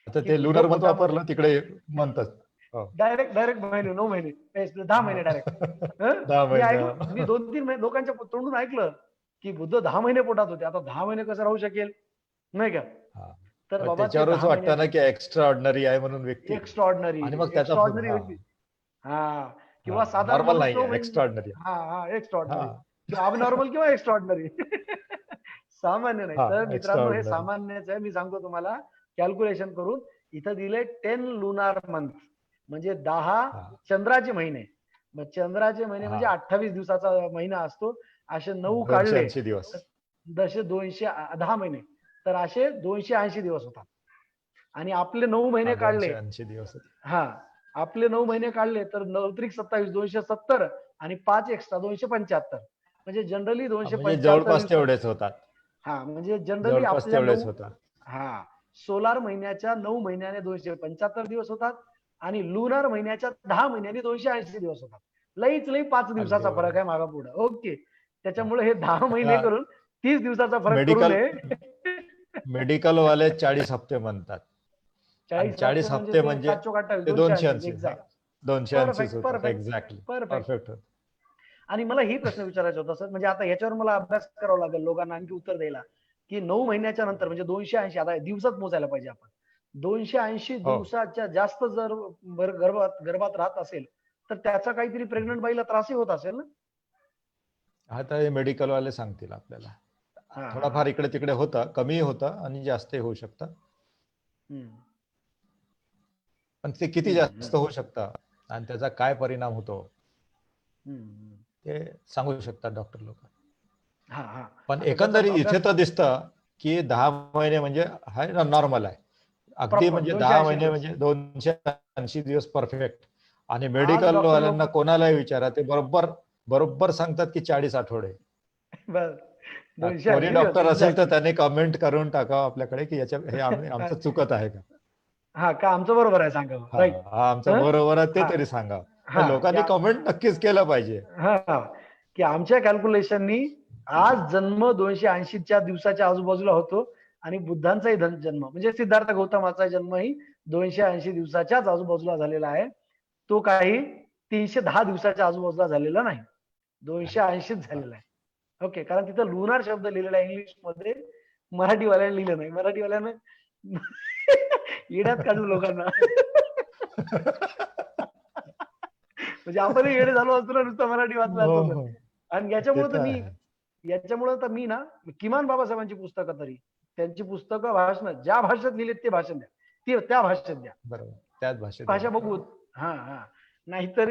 आता की ते बुद्ध लुनर मंथ पोटामध्ये वापरलं तिकडे म्हणतात. हो. डायरेक्ट डायरेक्ट महिने 9 महिने 10 महिने डायरेक्ट. 10 मी महिने. ऐकलं, मी 2-3 महिने लोकांच्या तोंडून ऐकलं की बुद्ध 10 महिने पोटात होते. आता 10 महिने कसं राहू शकेल, नाही का? हा, तर मग बाबा ते त्याच्यावरच 10 वाटतं ना महिन्याचे की एक्स्ट्रा ऑर्डिनरी आहे म्हणून व्यक्ती, एक्स्ट्रॉर्डनरी, आणि मग त्याचा एक्स्ट्रॉर्डनरी हा व्यक्ती. हा, हा किंवा साधारण नॉर्मल माणूस नाही 9 आहे, महिने. एक्स्ट्राऑर्डिनरी. हा हा, हा एक्स्ट्रॉर्डनरी किंवा अबनॉर्मल किंवा एक्स्ट्रॉर्डनरी. सामान्य नाही. हा, तर मित्रांनो, हे एक्स्ट्राऑर्डिनरी. सामान्यच आहे. मी सांगतो तुम्हाला कॅल्क्युलेशन करून. इथं दिले 10 लुनार मंथ, म्हणजे 10 हा चंद्राचे महिने. मग चंद्राचे महिने हा, म्हणजे 28 दिवसाचा महिना असतो. असे 9 काढले 280 दिवस. जसे 10 महिने, तर असे 280 दिवस होतात. आणि आपले 9 महिने हा, काढले, 280 दिवस होते. हा, आपले 9 महिने काढले तर 9 त्रिक 27 270, आणि 5 एक्स्ट्रा 275, म्हणजे जनरली हा, म्हणजे 275 जवळपास दिवसात. तेवढेच होतात. हा, म्हणजे जनरली जवळपास आपल्या तेवढेच 9, होतात. हा, सोलार महिन्याच्या 9 महिन्याने 275 दिवस होतात, आणि लुनार महिन्याच्या 10 महिन्याने 280 दिवस होतात. लईच लई 5 अगदी दिवसाचा फरक बरोबर. आहे मागा पुढं. ओके. हा. त्याच्यामुळे हे 10 महिने आता करून 30 दिवसाचा फरक करू मेडिकल नये. मेडिकल वाले 40 हप्ते म्हणतात, आणि 40 हप्ते 40 म्हणजे हप्ते ते म्हणजे 7 चोक 28, ते 280 280. हा, एक्झॅक्ट. 280 परफेक्ट, होतात परफेक्ट, एक्झॅक्टली. परफेक्ट. परफेक्ट. आणि मला ही प्रश्न विचारायचा होता सर, म्हणजे आता याच्यावर मला अभ्यास करावा लागेल लोकांना आणखी उत्तर द्यायला, की 9 महिन्याच्या नंतर म्हणजे 280, आता दिवसात मोजायला पाहिजे आपण, 280 हो, दिवसाच्या जास्त जर गर्भात गर्भात राहत असेल, तर त्याचा काहीतरी प्रेग्नंट बाईला त्रासही होत असेल ना? आता हे मेडिकल वाले सांगतील आपल्याला. हा हा थोडाफार इकडे तिकडे होतं, कमी होतं आणि जास्तही होऊ शकतं, हम्म, पण ते किती हम्म, जास्त होऊ शकतं आणि त्याचा काय परिणाम होतो हम्म. ते सांगू शकतात डॉक्टर लोक. हा हा. पण आता त्याचा एकंदरीत इथे अभ्यास. तर दिसतं की 10 महिने म्हणजे हा नॉर्मल आहे. अगदी Proper म्हणजे 10 280 महिने दिवस. म्हणजे 280 दिवस परफेक्ट. आणि आज मेडिकल डॉक्टर वाल्यांना लोक कोणालाही विचारा, ते बरोबर बरोबर सांगतात की 40 आठवडे. बस कोणी 280 दिवस डॉक्टर असेल तर एक्झॅक्टली. त्याने कमेंट करून टाकावं आपल्याकडे की हे आमचं चुकत आहे का? हा का आमचं बरोबर आहे सांगावं, हा राईट. हा आमचं बरोबर आहे ते हा तरी सांगा. हा लोकांनी क्या कमेंट नक्कीच केलं पाहिजे. हा की आमच्या कॅल्क्युलेशननी आज जन्म 280च्या दिवसाच्या आजूबाजूला होतो आणि बुद्धांचाही जन्म म्हणजे सिद्धार्थ गौतमाचा जन्मही 280 दिवसाच्याच आजूबाजूला झालेला आहे. तो काही 310 दिवसाच्या आजूबाजूला झालेला नाही, 280च झालेला आहे. ओके, कारण तिथं लुनार शब्द लिहिलेला आहे इंग्लिश मध्ये, मराठीवाल्याने लिहिलं नाही. मराठीवाल्यानं येड्यात काढलं लोकांना. म्हणजे आपणही येडे झालो असतो ना नुसतं मराठी वाचलं हो असतं तर. हो आणि ते याच्यामुळे तर तर मी आहे. याच्यामुळे तर मी ना किमान बाबासाहेबांची पुस्तकं तरी त्यांची पुस्तकं भाषणं ज्या भाषेत लिहिलेत ते भाषण द्या, ते त्या भाषेत द्या, बरोबर त्याच भाषेत भाषा द्या. बघू. हा हा नाहीतर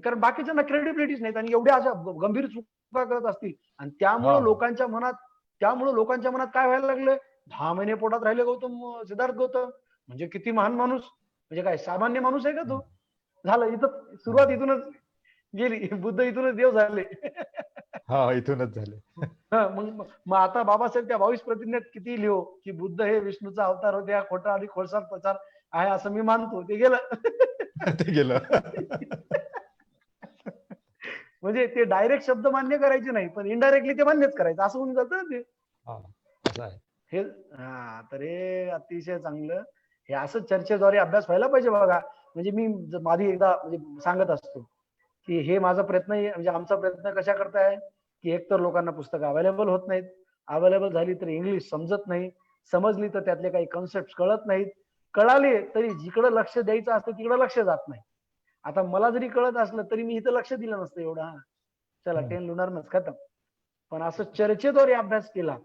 कारण बाकीच्यांना क्रेडिबिलिटीच नाहीत आणि एवढ्या अशा गंभीर चुका करत असतील आणि हो त्यामुळे लोकांच्या मनात काय व्हायला लागलं, 10 महिने पोटात राहिले सिद्धार्थ गौतम म्हणजे किती महान माणूस, म्हणजे काय सामान्य माणूस आहे का तो. झालं इथं सुरुवात इथूनच गेली, बुद्ध इथूनच देव झाले. हा इथूनच झाले. हा, मग आता बाबासाहेब त्या 22 प्रतिज्ञेत किती लिहो की बुद्ध हे विष्णूचा अवतार होते, हा खोटा आणि खोडसाळ प्रचार आहे असं मी मानतो, ते गेलं. ते गेलं. म्हणजे ते डायरेक्ट शब्द मान्य करायचे नाही, पण इनडायरेक्टली ते मान्यच करायचं असं होऊन जातं ना ते. हा असं आहे. हे हा तर हे अतिशय चांगलं, हे असं चर्चेद्वारे अभ्यास व्हायला पाहिजे बघा. म्हणजे मी माझी एकदा म्हणजे सांगत असतो की हे माझा प्रयत्न म्हणजे आमचा प्रयत्न कशा करताय की एकतर लोकांना पुस्तकं अवेलेबल होत नाहीत, अवेलेबल झाली तर इंग्लिश समजत नाही, समजली तर त्यातले काही कॉन्सेप्ट कळत नाहीत, कळाले तरी जिकडे लक्ष द्यायचं असतं तिकडे लक्ष जात नाही. आता मला जरी कळत असलं तरी मी इथं लक्ष दिलं नसतं एवढं. हा चला 10 लुनार नस खतम. पण असं चर्चेद्वारे अभ्यास केला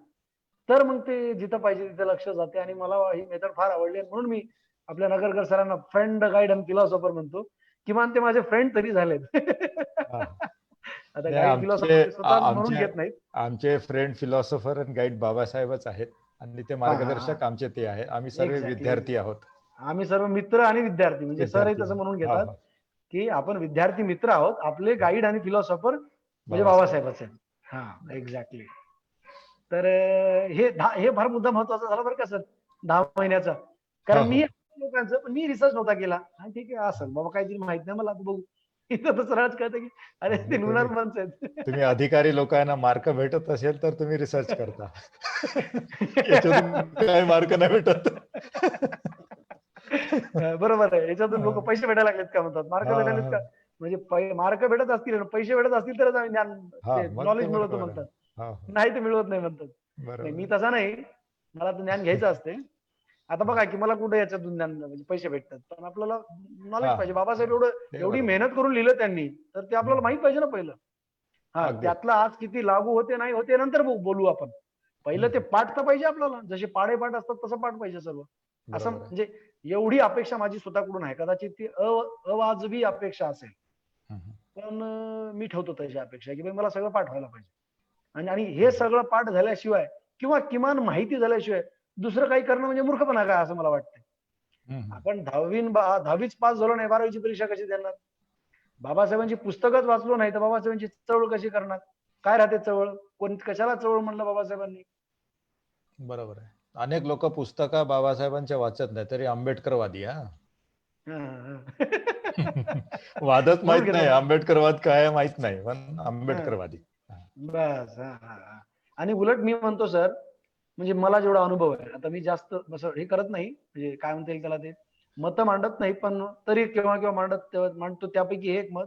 तर मग ते जिथं पाहिजे तिथं लक्ष जाते. आणि मला ही मेथड फार आवडली म्हणून मी आपल्या नगरकर सरांना फ्रेंड गाईड आणि फिलॉसॉफर म्हणतो. किमान ते माझे फ्रेंड तरी झालेत. हा. आता नाही गाईड फिलॉसॉफर ते स्वतः म्हणून आमचे घेत नाहीत. आमचे फ्रेंड फिलॉसॉफर आणि गाईड बाबासाहेबच आहेत आणि ते हा हा हा मार्गदर्शक आमचे ते आहेत. आम्ही सर्व एक्झॅक्टली. विद्यार्थी आहोत. आम्ही सर्व मित्र आणि विद्यार्थी, म्हणजे सरही विद्यार्थी तसं आहोत. म्हणून हा घेतात हा की आपण विद्यार्थी मित्र आहोत, आपले गाईड आणि फिलॉसॉफर म्हणजे बाबासाहेब. बाबासाहेबच आहेत. हा एक्झॅक्टली. तर हे फार मुद्दा महत्वाचा झाला बरं का सर, 10 महिन्याचा. हो कारण हो लोकांचं पण मी रिसर्च नव्हता केला. हा ठीक आहे असं बाबा काहीतरी माहित नाही मला, आता बघू. इथं तर सरळच कळतं की अरे हा, ते नाही लुनार मंच तुम्ही आहेत. अधिकारी लोकांना मार्क भेटत असेल तर तुम्ही रिसर्च करता. याच्यातून काही मार्क नाही भेटत. बरोबर आहे, याच्यातून लोक हा पैसे भेटायला लागलेत का म्हणतात, मार्क भेटायलेत हा का. म्हणजे मार्क भेटत असतील पैसे भेटत असतील तरच आम्ही ज्ञान हा ते मग ते नॉलेज मिळवतो बरोबर आहे. म्हणतात. हा हा नाही ते मिळवत नाही म्हणतात. नाही बरोबर मी आहे. तसा नाही, मला तर ज्ञान घ्यायचं असते. आता बघा की मला कुठे याच्यातून ज्ञान म्हणजे पैसे भेटतात, पण आपल्याला नॉलेज हा पाहिजे. बाबासाहेब ते एवढी बरोबर आहे. मेहनत करून लिहिलं त्यांनी, तर ते आपल्याला हम्म. माहित पाहिजे ना पहिलं. हा अगदी. त्यातलं आज किती लागू होते नाही होते नंतर बोलू आपण. पहिलं ते हम्म. पाठ तर पाहिजे आपल्याला, जसे पाढे पाठ असतात तसं पाठ पाहिजे सर्व. असं बरोबर आहे. म्हणजे एवढी अपेक्षा माझी स्वतःकडून आहे. कदाचित ती अवाजवी अपेक्षा असेल, हम्म. पण मी ठेवतो तशी अपेक्षा की मला सगळं पाठ व्हायला पाहिजे. आणि हे सगळं पाठ झाल्याशिवाय किंवा किमान माहिती झाल्याशिवाय दुसरं काही करणं म्हणजे मूर्खपणा काय असं मला वाटतं. हम्म. आपण 10वीच पास झालो नाही, 12वीची परीक्षा कशी देणार. बाबासाहेबांची पुस्तकच वाचलो नाही तर बाबासाहेबांची चळवळ कशी करणार. काय राहते चळवळ, कशाला चळवळ म्हणलं बाबासाहेबांनी. बरोबर आहे. अनेक लोक पुस्तकं बाबासाहेबांच्या वाचत नाही तरी आंबेडकरवादी. हा हा, हा. वादच म्हणून माहित नाही, घेतात. आंबेडकरवाद काय आहे माहित नाही पण हा, आंबेडकरवादी. बस हा हा हा. आणि उलट मी म्हणतो सर, म्हणजे मला जेवढा अनुभव आहे, आता मी जास्त असं हे करत नाही, म्हणजे काय म्हणता येईल त्याला, ते मतं मांडत नाही, पण तरी केव्हा केव्हा मांडतो. त्यापैकी एक मत,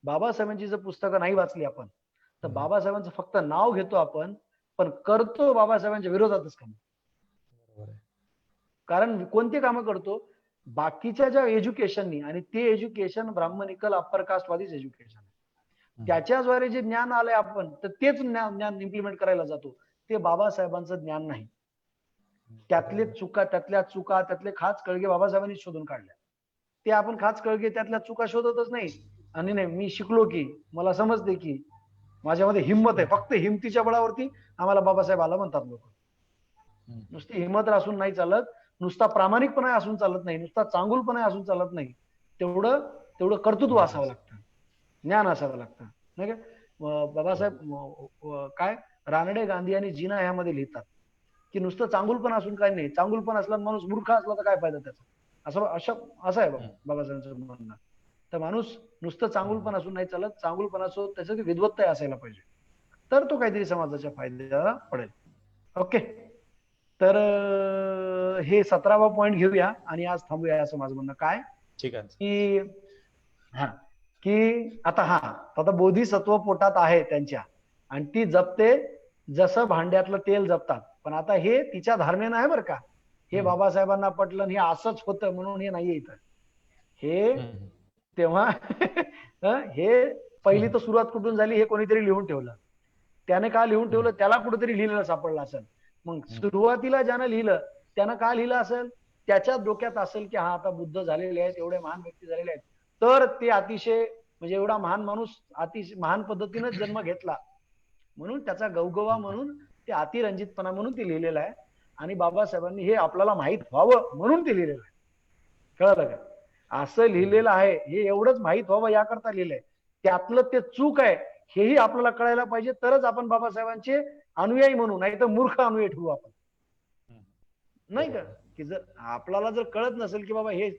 बाबासाहेबांची जर पुस्तकं नाही वाचली आपण तर हम्म. बाबासाहेबांचं फक्त नाव घेतो आपण, पण करतो बाबासाहेबांच्या विरोधातच काम. बरोबर आहे. कारण कोणती कामं करतो बाकीच्या ज्या एज्युकेशननी, आणि ते एज्युकेशन ब्राह्मणिकल अप्पर कास्टवादीच एज्युकेशन, हम्म. त्याच्याद्वारे जे ज्ञान आलंय आपण तर तेच ज्ञान इम्प्लिमेंट करायला जातो. ते बाबासाहेबांचं ज्ञान नाही. त्यातले चुका, त्यातले खाच कळगे बाबासाहेबांनी शोधून काढल्या. ते आपण खाच कळगे त्यातल्या चुका शोधतच नाही. आणि नाही मी शिकलो की मला समजते की माझ्यामध्ये हिंमत आहे, फक्त हिमतीच्या बळावरती आम्हाला बाबासाहेब आला म्हणतात लोक. नुसती हिंमत असून नाही चालत, नुसता प्रामाणिकपणा असून चालत नाही, नुसता चांगुलपणा असून चालत नाही, तेवढं तेवढं कर्तृत्व असावं लागतं, ज्ञान असावं लागतं, नाही का? बाबासाहेब काय रानडे, गांधी आणि जीना ह्यामध्ये लिहितात की नुसतं चांगुलपण असून काय नाही, चांगुलपण असला माणूस मूर्ख असला तर काय फायदा त्याचा, असं आहे बाबासाहेबांचं म्हणणं. तर माणूस नुसतं चांगुलपण असून नाही चालत, चांगुलपणाचं त्याचं विद्वत्ता असायला पाहिजे, तर तो काहीतरी समाजाच्या फायद्याला पडेल. ओके, तर हे 17वा पॉइंट घेऊया आणि आज थांबूया असं माझं म्हणणं. काय ठीक आहे की हा की आता बोधिसत्व पोटात आहे त्यांच्या आणि ती जपते जसं भांड्यातलं तेल जपतात. पण आता हे तिच्या धारणेनं आहे बरं का, हे बाबासाहेबांना पटलं हे असंच होतं म्हणून हे नाहीये इथं. हे तेव्हा हे पहिली तर सुरुवात कुठून झाली हे कोणीतरी लिहून ठेवलं. त्याने का लिहून ठेवलं, त्याला कुठेतरी लिहिलेलं सापडलं असेल. मग सुरुवातीला ज्यानं लिहिलं त्यानं का लिहिलं असेल, त्याच्या डोक्यात असेल की हा आता बुद्ध झालेले आहेत, एवढे महान व्यक्ती झालेले आहेत, तर ते अतिशय म्हणजे एवढा महान माणूस अतिशय महान पद्धतीनं जन्म घेतला म्हणून त्याचा गवगवा म्हणून ते अतिरंजितपणा म्हणून ते लिहिलेलं आहे. आणि बाबासाहेबांनी हे आपल्याला माहित व्हावं म्हणून ते लिहिलेलं आहे. कळलं का? असं लिहिलेलं आहे, हे एवढंच माहित व्हावं याकरता लिहिलंय. त्यातलं ते चूक आहे हेही आपल्याला कळायला पाहिजे, तरच आपण बाबासाहेबांचे अनुयायी म्हणू, नाही तर मूर्ख अनुयायी ठेवू आपण, नाही का? की जर आपल्याला जर कळत नसेल की बाबा हे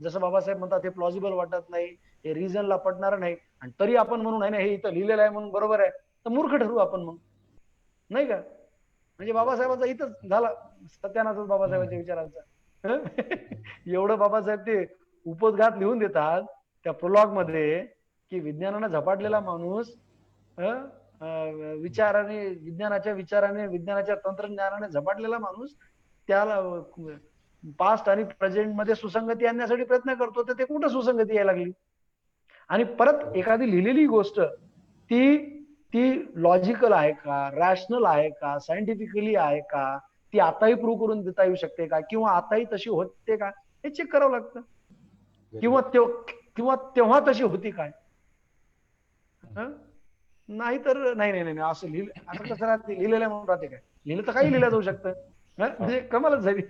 जसं बाबासाहेब म्हणतात हे प्लॉजिबल वाटत नाही, हे रिझनला पटणार नाही, आणि तरी आपण म्हणून आहे ना हे इथं लिहिलेलं आहे म्हणून बरोबर आहे, तर मूर्ख ठरवू आपण मग, नाही का? म्हणजे बाबासाहेबांचा इथंच झाला सत्यानाशच बाबासाहेबांच्या विचारांचा. एवढं बाबासाहेब ते उपोद्घात लिहून देतात त्या प्रोलॉग मध्ये की विज्ञानानं झपाटलेला माणूस विचाराने विज्ञानाच्या तंत्रज्ञानाने झपाटलेला माणूस त्याला पास्ट आणि प्रेझेंट मध्ये सुसंगती आणण्यासाठी प्रयत्न करतो, तर ते कुठं सुसंगती यायला लागली? आणि परत एखादी लिहिलेली गोष्ट ती ती लॉजिकल आहे का, रॅशनल आहे का, सायंटिफिकली आहे का, ती आताही प्रूव्ह करून देता येऊ शकते का, किंवा आताही तशी होते का, हे चेक करावं लागतं. किंवा तेव्हा तशी होती काय, नाही तर नाही नाही नाही असं लिहिलं, असं कसं राहते, लिहिलेलं म्हणून राहते काय? लिहिलं तर काही लिहिलं जाऊ शकतं, म्हणजे कमालच झाली.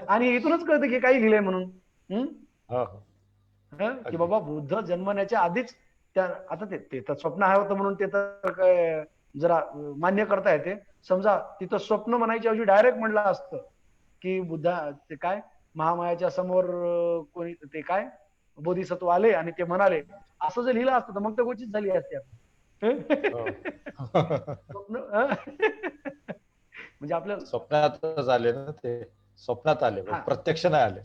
आणि इथूनच कळतं की काही लिहिलंय म्हणून, की बाबा बुद्ध जन्मण्याच्या आधीच त्या, आता ते तर स्वप्न आहे होतं म्हणून ते तर काय जरा मान्य करता येते. समजा तिथं स्वप्न म्हणायच्या ऐवजी डायरेक्ट म्हणलं असतं की बुद्धा ते काय महामायाच्या समोर कोणी ते काय बोधिसत्व आले आणि ते म्हणाले, असं जर लिहिलं असतं तर मग तर गोष्टीच झाली असते. स्वप्न म्हणजे आपल्याला स्वप्नातच आले ना ते, स्वप्नात आले, प्रत्यक्ष नाही आले.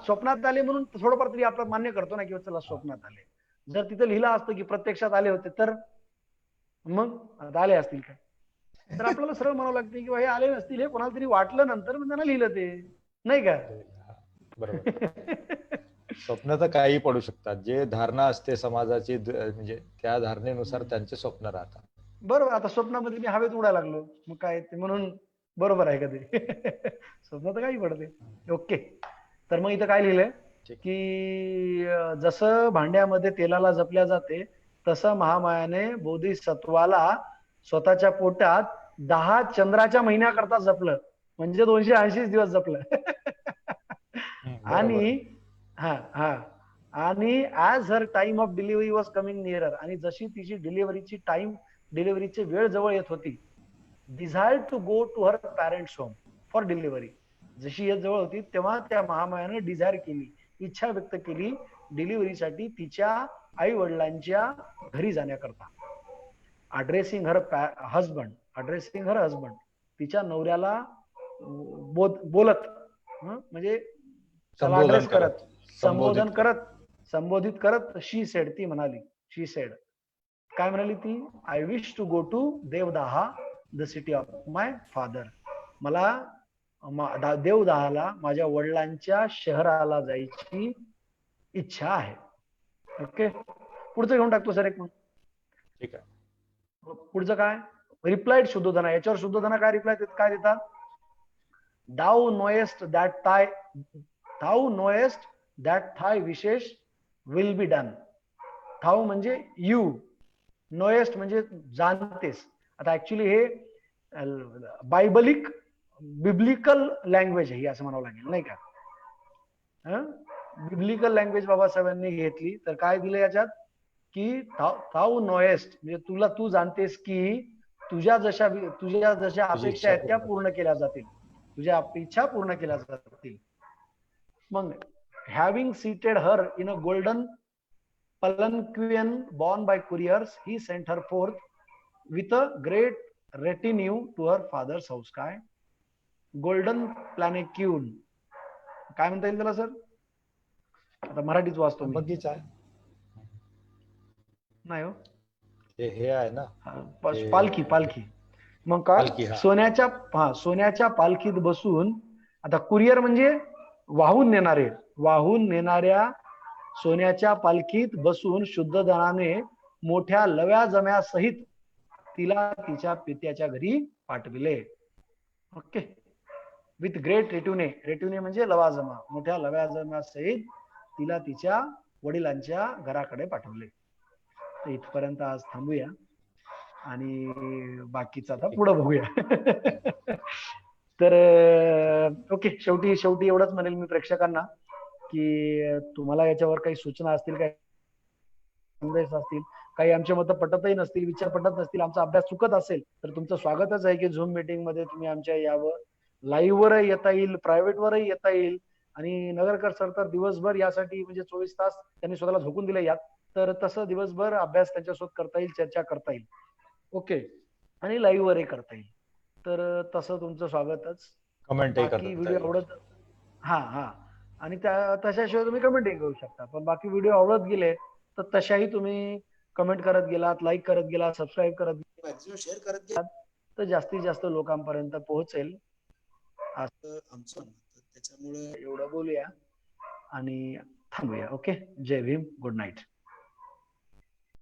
स्वप्नात आले म्हणून थोडंफार तरी आपण मान्य करतो ना, किंवा चला स्वप्नात आले. जर तिथं लिहिलं असतं की प्रत्यक्षात आले होते तर मग आले असतील काय, तर आपल्याला सरळ म्हणावं लागते की हे आले नसतील, हे कोणाला तरी वाटलं नंतर मग त्यांना लिहिलं ते, नाही का? बरोबर. स्वप्न तर काही पडू शकतात, जे धारणा असते समाजाची म्हणजे त्या धारणेनुसार त्यांचे स्वप्न राहतात. बरोबर. आता स्वप्नामध्ये मी हवेत उडायला लागलो, मग काय ते म्हणून बरोबर आहे का ते? स्वप्न तर काही पडते. ओके, तर मग इथं काय लिहिलंय की जसं भांड्यामध्ये तेलाला जपल्या जाते तसं महामायाने बोधिसत्वाला स्वतःच्या पोटात 10 चंद्राच्या महिन्याकरता जपलं, म्हणजे 280 दिवस जपलं. आणि आणि as her time of delivery was coming nearer, आणि जशी तिची डिलिव्हरीची वेळ जवळ येत होती, desire to go to her parents home for delivery, जशी येत जवळ होती तेव्हा त्या महामायाने डिझायर केली, इच्छा व्यक्त केली डिलिव्हरीसाठी तिच्या आई वडिलांच्या घरी जाण्याकरता. अड्रेसिंग हर हजबंड, तिच्या नवऱ्याला बोलत, म्हणजे त्याला अड्रेस करत, संबोधित करत, शी सेड, ती म्हणाली, शी सेड काय म्हणाली ती, I wish to go to Devadaha the city of my father, मला देवदाहाला माझ्या वडिलांच्या शहराला जायची इच्छा आहे. ओके, पुढचं घेऊन टाकतो सर एक मिनिट. ठीक आहे. पुढचं काय, रिप्लाइड शुद्धोधना, याच्यावर शुद्धोधना काय रिप्लाय देतात, Thou knowest that thy विशेष will be done. Thou म्हणजे यू, नोएस्ट म्हणजे जाणतेस. आता ऍक्च्युली हे बिब्लिकल लँग्वेज आहे ही असं म्हणावं लागेल नाही का. बिब्लिकल लँग्वेज बाबासाहेबांनी घेतली. तर काय दिलं याच्यात की थाऊ नोएस्ट म्हणजे तुला तू जाणतेस की तुझ्या जशा तुझी अपेक्षा इच्छा आहेत त्या पूर्ण पूर्ण केल्या जातील, तुझ्या इच्छा पूर्ण केल्या जातील. मग having seated her in a golden palanquin borne by couriers, he sent her forth with a great retinue to her father's house. काय गोल्डन प्लॅनेक्यून काय म्हणता येईल त्याला सर, आता मराठीच वाचतो मी. बगीचा आहे. नाही हो, हे आहे ना पालखी. पालखी मग काय पालखी, हा. सोन्याच्या पालखीत बसून. आता कुरिअर म्हणजे वाहून नेणाऱ्या सोन्याच्या पालखीत बसून शुद्धधनाने मोठ्या लव्याजम्यासहित तिला तिच्या पित्याच्या घरी पाठविले. ओके. विथ ग्रेट रेट्युने म्हणजे लवाजमा, मोठ्या लव्याजम्यासहित तिला तिच्या वडिलांच्या घराकडे पाठवले. तर इथपर्यंत आज थांबूया आणि बाकीचं आता पुढे बघूया. तर ओके, शेवटी एवढंच म्हणेल मी प्रेक्षकांना की तुम्हाला याच्यावर काही सूचना असतील, काही संदेश असतील, काही आमचे मतं पटतही नसतील, विचार पटत नसतील, आमचा अभ्यास चुकत असेल तर तुमचं स्वागतच आहे की झूम मीटिंग मध्ये तुम्ही आमच्या यावं. लाईव्ह वरही येता येईल, प्रायव्हेट वरही येता येईल. आणि नगरकर सर तर दिवसभर यासाठी म्हणजे 24 तास त्यांनी स्वतःला झोकून दिले यात. तर तसं दिवसभर अभ्यास त्यांच्यासोबत करता येईल, चर्चा करता येईल. ओके. आणि लाईव्ह वरही करता येईल. तर तसं तुमचं स्वागतच. कमेंटही करता बाकी व्हिडिओ येईल. आवडत हा आणि तशाशिवाय तुम्ही कमेंटही करू शकता. पण बाकी व्हिडिओ आवडत गेले तर तशाही तुम्ही कमेंट करत गेलात, लाईक करत गेलात, सबस्क्राईब करत गेलात, शेअर करत गेलात तर जास्तीत जास्त लोकांपर्यंत पोहोचेल असं आमचं म्हणणं. त्याच्यामुळे एवढं बोलूया आणि थांबूया. Okay. Jai Bhim. Good night.